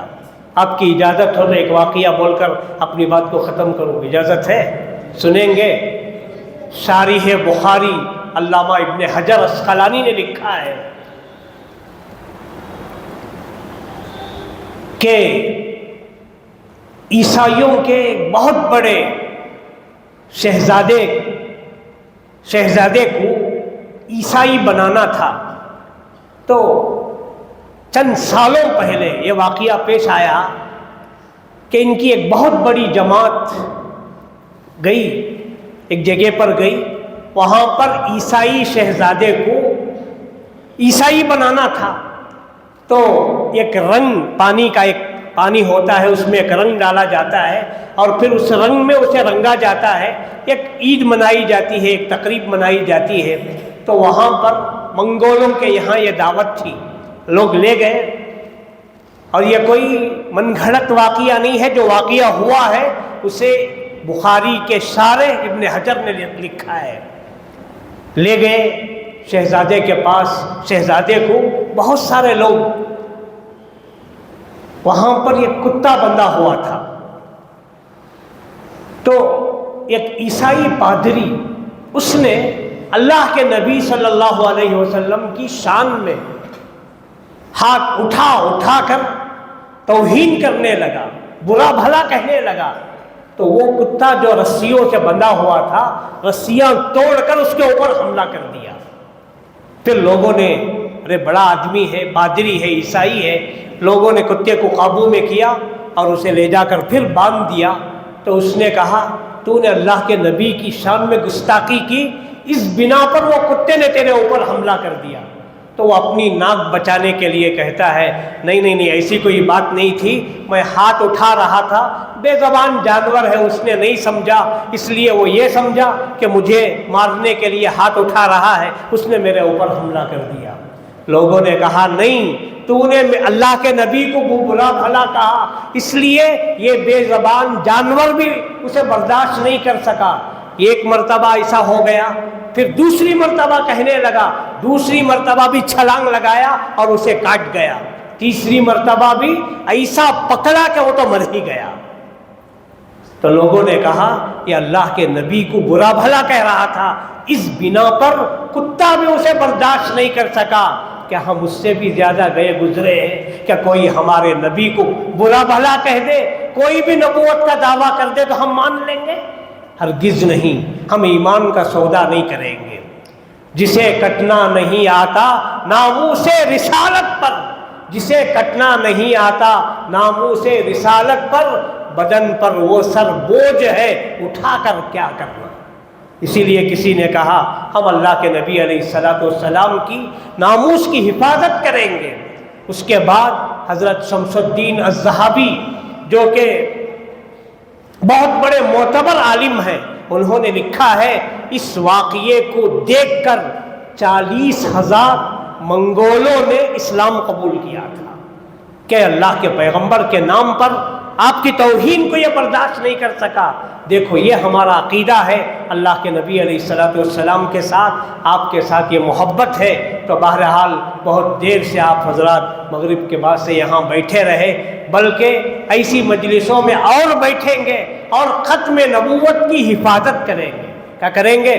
[SPEAKER 1] آپ کی اجازت ہو تو ایک واقعہ بول کر اپنی بات کو ختم کروں، اجازت ہے؟ سنیں گے؟ شارح بخاری علامہ ابن حجر اسقلانی نے لکھا ہے کہ عیسائیوں کے بہت بڑے شہزادے کو عیسائی بنانا تھا، تو چند سالوں پہلے یہ واقعہ پیش آیا کہ ان کی ایک بہت بڑی جماعت گئی، ایک جگہ پر گئی، وہاں پر عیسائی شہزادے کو عیسائی بنانا تھا۔ تو ایک رنگ، پانی کا ایک پانی ہوتا ہے، اس میں ایک رنگ ڈالا جاتا ہے اور پھر اس رنگ میں اسے رنگا جاتا ہے، ایک عید منائی جاتی ہے، ایک تقریب منائی جاتی ہے۔ تو وہاں پر منگولوں کے یہاں یہ دعوت تھی، لوگ لے گئے، اور یہ کوئی من گھڑت واقعہ نہیں ہے، جو واقعہ ہوا ہے اسے بخاری کے شارح ابن حجر نے لکھا ہے۔ لے گئے شہزادے کے پاس، شہزادے کو بہت سارے لوگ، وہاں پر ایک کتا بندھا ہوا تھا۔ تو ایک عیسائی پادری، اس نے اللہ کے نبی صلی اللہ علیہ وسلم کی شان میں ہاتھ اٹھا کر توہین کرنے لگا، برا بھلا کہنے لگا۔ تو وہ کتا جو رسیوں سے بندھا ہوا تھا، رسیاں توڑ کر اس کے اوپر حملہ کر دیا۔ پھر لوگوں نے، ارے بڑا آدمی ہے، پادری ہے، عیسائی ہے، لوگوں نے کتے کو قابو میں کیا اور اسے لے جا کر پھر باندھ دیا۔ تو اس نے کہا تو نے اللہ کے نبی کی شان میں گستاخی کی، اس بنا پر وہ کتے نے تیرے اوپر حملہ کر دیا۔ تو وہ اپنی ناک بچانے کے لیے کہتا ہے نہیں ایسی کوئی بات نہیں تھی، میں ہاتھ اٹھا رہا تھا، بے زبان جانور ہے، اس نے نہیں سمجھا، اس لیے وہ یہ سمجھا کہ مجھے مارنے کے لیے ہاتھ اٹھا رہا ہے، اس نے میرے اوپر حملہ کر دیا۔ لوگوں نے کہا نہیں، تو نے اللہ کے نبی کو برا بھلا کہا، اس لیے یہ بے زبان جانور بھی اسے برداشت نہیں کر سکا۔ ایک مرتبہ ایسا ہو گیا، پھر دوسری مرتبہ کہنے لگا، دوسری مرتبہ بھی چھلانگ لگایا اور اسے کاٹ گیا، تیسری مرتبہ بھی ایسا پکڑا کہ وہ تو مر ہی گیا۔ تو لوگوں نے کہا یہ اللہ کے نبی کو برا بھلا کہہ رہا تھا، اس بنا پر کتا بھی اسے برداشت نہیں کر سکا۔ کیا ہم اس سے بھی زیادہ گئے گزرے ہیں؟ کیا کوئی ہمارے نبی کو برا بھلا کہہ دے، کوئی بھی نبوت کا دعویٰ کر دے تو ہم مان لیں گے؟ ہرگز نہیں، ہم ایمان کا سودا نہیں کریں گے۔ جسے کٹنا نہیں آتا ناموس رسالت پر، جسے کٹنا نہیں آتا ناموس رسالت پر، بدن پر وہ سر بوجھ ہے، اٹھا کر کیا کرنا۔ اسی لیے کسی نے کہا ہم اللہ کے نبی علیہ الصلوۃ والسلام کی ناموس کی حفاظت کریں گے۔ اس کے بعد حضرت شمس الدین الذہبی جو کہ بہت بڑے معتبر عالم ہیں، انہوں نے لکھا ہے اس واقعے کو دیکھ کر 40,000 منگولوں نے اسلام قبول کیا تھا کہ اللہ کے پیغمبر کے نام پر آپ کی توہین کو یہ برداشت نہیں کر سکا۔ دیکھو یہ ہمارا عقیدہ ہے، اللہ کے نبی علیہ الصلوۃ والسلام کے ساتھ آپ کے ساتھ یہ محبت ہے۔ تو بہرحال بہت دیر سے آپ حضرات مغرب کے بعد سے یہاں بیٹھے رہے، بلکہ ایسی مجلسوں میں اور بیٹھیں گے اور ختم نبوت کی حفاظت کریں گے۔ کیا کریں گے؟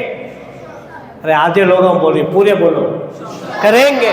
[SPEAKER 1] ارے آدھے لوگوں بولے، پورے بولو، کریں گے،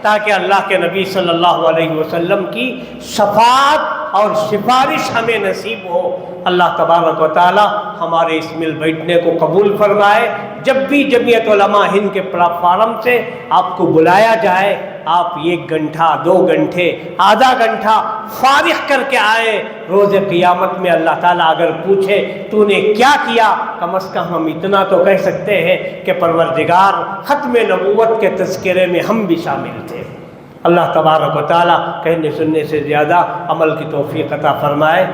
[SPEAKER 1] تاکہ اللہ کے نبی صلی اللہ علیہ وسلم کی شفاعت اور سفارش ہمیں نصیب ہو۔ اللہ تبارک و تعالی ہمارے اس مل بیٹھنے کو قبول فرمائے۔ جب بھی جمعیت علماء ہند کے پلیٹ فارم سے آپ کو بلایا جائے، آپ 1 گھنٹہ 2 گھنٹے آدھا گھنٹہ فارغ کر کے آئے۔ روز قیامت میں اللہ تعالیٰ اگر پوچھے تو نے کیا کیا، کم از کم ہم اتنا تو کہہ سکتے ہیں کہ پروردگار ختم نبوت کے تذکرے میں ہم بھی شامل تھے۔ اللہ تبارک و تعالیٰ کہنے سننے سے زیادہ عمل کی توفیق عطا فرمائے۔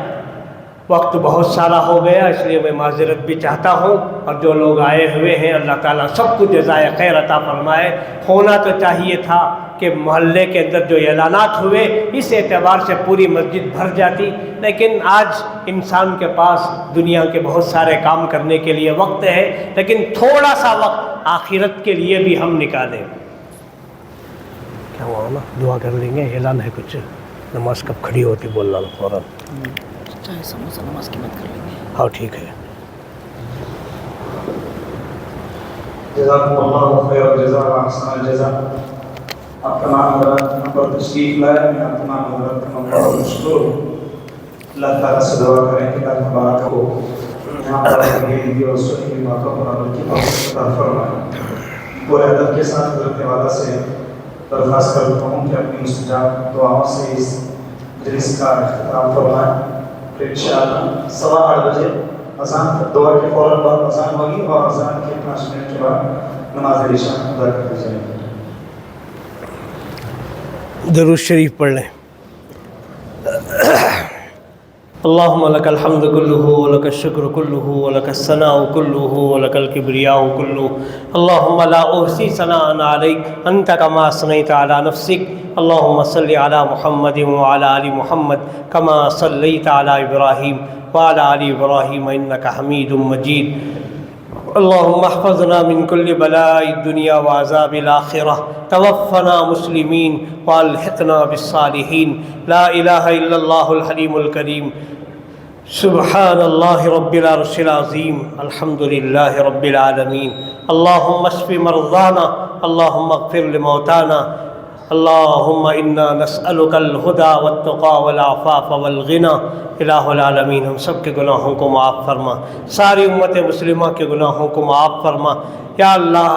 [SPEAKER 1] وقت بہت سارا ہو گیا، اس لیے میں معذرت بھی چاہتا ہوں، اور جو لوگ آئے ہوئے ہیں اللہ تعالیٰ سب کو جزائے خیر عطا فرمائے۔ ہونا تو چاہیے تھا کہ محلے کے اندر جو اعلانات ہوئے اس اعتبار سے پوری مسجد بھر جاتی، لیکن آج انسان کے پاس دنیا کے بہت سارے کام کرنے کے لیے وقت ہے، لیکن تھوڑا سا وقت آخرت کے لیے بھی ہم نکالیں۔ کیا ہوا نا، دعا کر لیں گے، اعلان ہے کچھ، نماز کب کھڑی ہوتی بولنا فوراً، نماز کی بات کر لیں گے۔ ہاں ٹھیک ہے۔
[SPEAKER 2] جزاکم اللہ خیر الجزاء و احسن الجزاء۔ آپ تمام حضرات یہاں پر تشریف لائے، میں آپ تمام حضرات کا اللہ مشکور ہوں۔ اللہ تعالیٰ سے دعا کریں کہ اللہ تبارک کو یہاں پر ہندی اور سنی باتوں پر عمل کی توفیق عطا فرمائے۔ پورے ادب کے ساتھ حضرت والا سے درخواست کرتا ہوں کہ اپنی مستجاب دعاؤں سے اس مجلس کا اختتام فرمائیں۔ پھر انشاءاللہ 8:15 بجے اذان، دعا کے فوراً بعد اذان ہوگی اور اذان کے 5 منٹ کے بعد نماز عشاء ادا کر دی جائے گی۔
[SPEAKER 1] درود شریف پڑھ لیں۔ اللہم لک الحمد کلہ ولک الشکر کلہ ولک الثناء کلہ ولک الکبریاء کلہ، اللہم لا احصی ثناء علیک انت کما اثنیت علی نفسک، اللہم صلی علی محمد وعلی آل محمد کما صلیت علی ابراہیم وعلی آل ابراہیم انک حمید مجید، اللہم احفظنا من کل بلاء الدنیا وعذاب الآخرہ، توفنا مسلمین والحقنا بالصالحین، لا الہ الا اللہ الحلیم الکریم، سبحان اللہ رب العرش العظیم، الحمدللہ رب العالمین، اللہم اشف مرضانا، اللہم اغفر لموتانا، اللہم انا نسألک الہدی والتقی والعفاف والغنی۔ الہ العالمین ہم سب کے گناہوں کو معاف فرما، ساری امت مسلمہ کے گناہوں کو معاف فرما۔ یا اللہ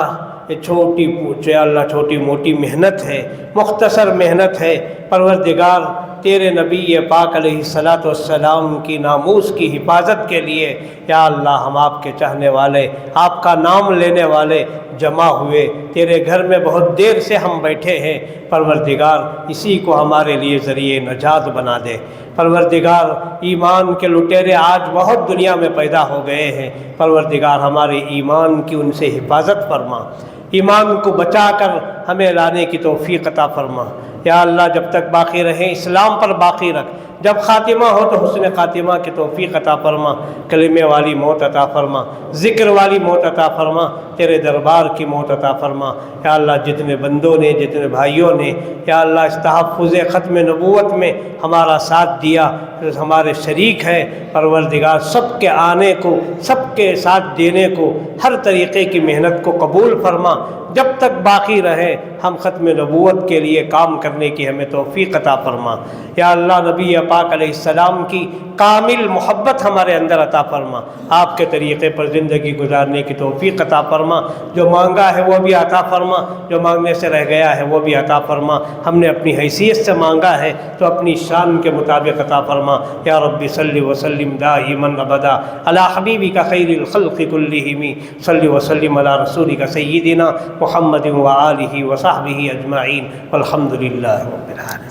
[SPEAKER 1] یہ چھوٹی موٹی محنت ہے، مختصر محنت ہے، پروردگار تیرے نبی پاک علیہ الصلوۃ والسلام کی ناموس کی حفاظت کے لیے یا اللہ ہم آپ کے چاہنے والے، آپ کا نام لینے والے جمع ہوئے، تیرے گھر میں بہت دیر سے ہم بیٹھے ہیں، پروردگار اسی کو ہمارے لیے ذریعہ نجات بنا دے۔ پروردگار ایمان کے لٹیرے آج بہت دنیا میں پیدا ہو گئے ہیں، پروردگار ہمارے ایمان کی ان سے حفاظت فرما، ایمان کو بچا کر ہمیں لانے کی توفیق عطا فرما۔ یا اللہ جب تک باقی رہیں اسلام پر باقی رکھ، جب خاتمہ ہو تو حسن خاتمہ کی توفیق عطا فرما، کلمے والی موت عطا فرما، ذکر والی موت عطا فرما، تیرے دربار کی موت عطا فرما۔ یا اللہ جتنے بندوں نے، جتنے بھائیوں نے یا اللہ اس تحفظ ختم نبوت میں ہمارا ساتھ دیا، ہمارے شریک ہیں، پروردگار سب کے آنے کو، سب کے ساتھ دینے کو، ہر طریقے کی محنت کو قبول فرما۔ جب تک باقی رہیں ہم ختم نبوت کے لیے کام کرنے کی ہمیں توفیق عطا فرما۔ یا اللہ نبی پاک علیہ السلام کی کامل محبت ہمارے اندر عطا فرما، آپ کے طریقے پر زندگی گزارنے کی توفیق عطا فرما، جو مانگا ہے وہ بھی عطا فرما، جو مانگنے سے رہ گیا ہے وہ بھی عطا فرما، ہم نے اپنی حیثیت سے مانگا ہے تو اپنی شان کے مطابق عطا فرما۔ یا رب صلی وسلم دائما ابدا علی حبیبک خیر الخلق کلہم، صلی وسلم علی رسولک سیدنا محمد وآلہ وصحبہ اجمعین، والحمد للہ رب العالمین۔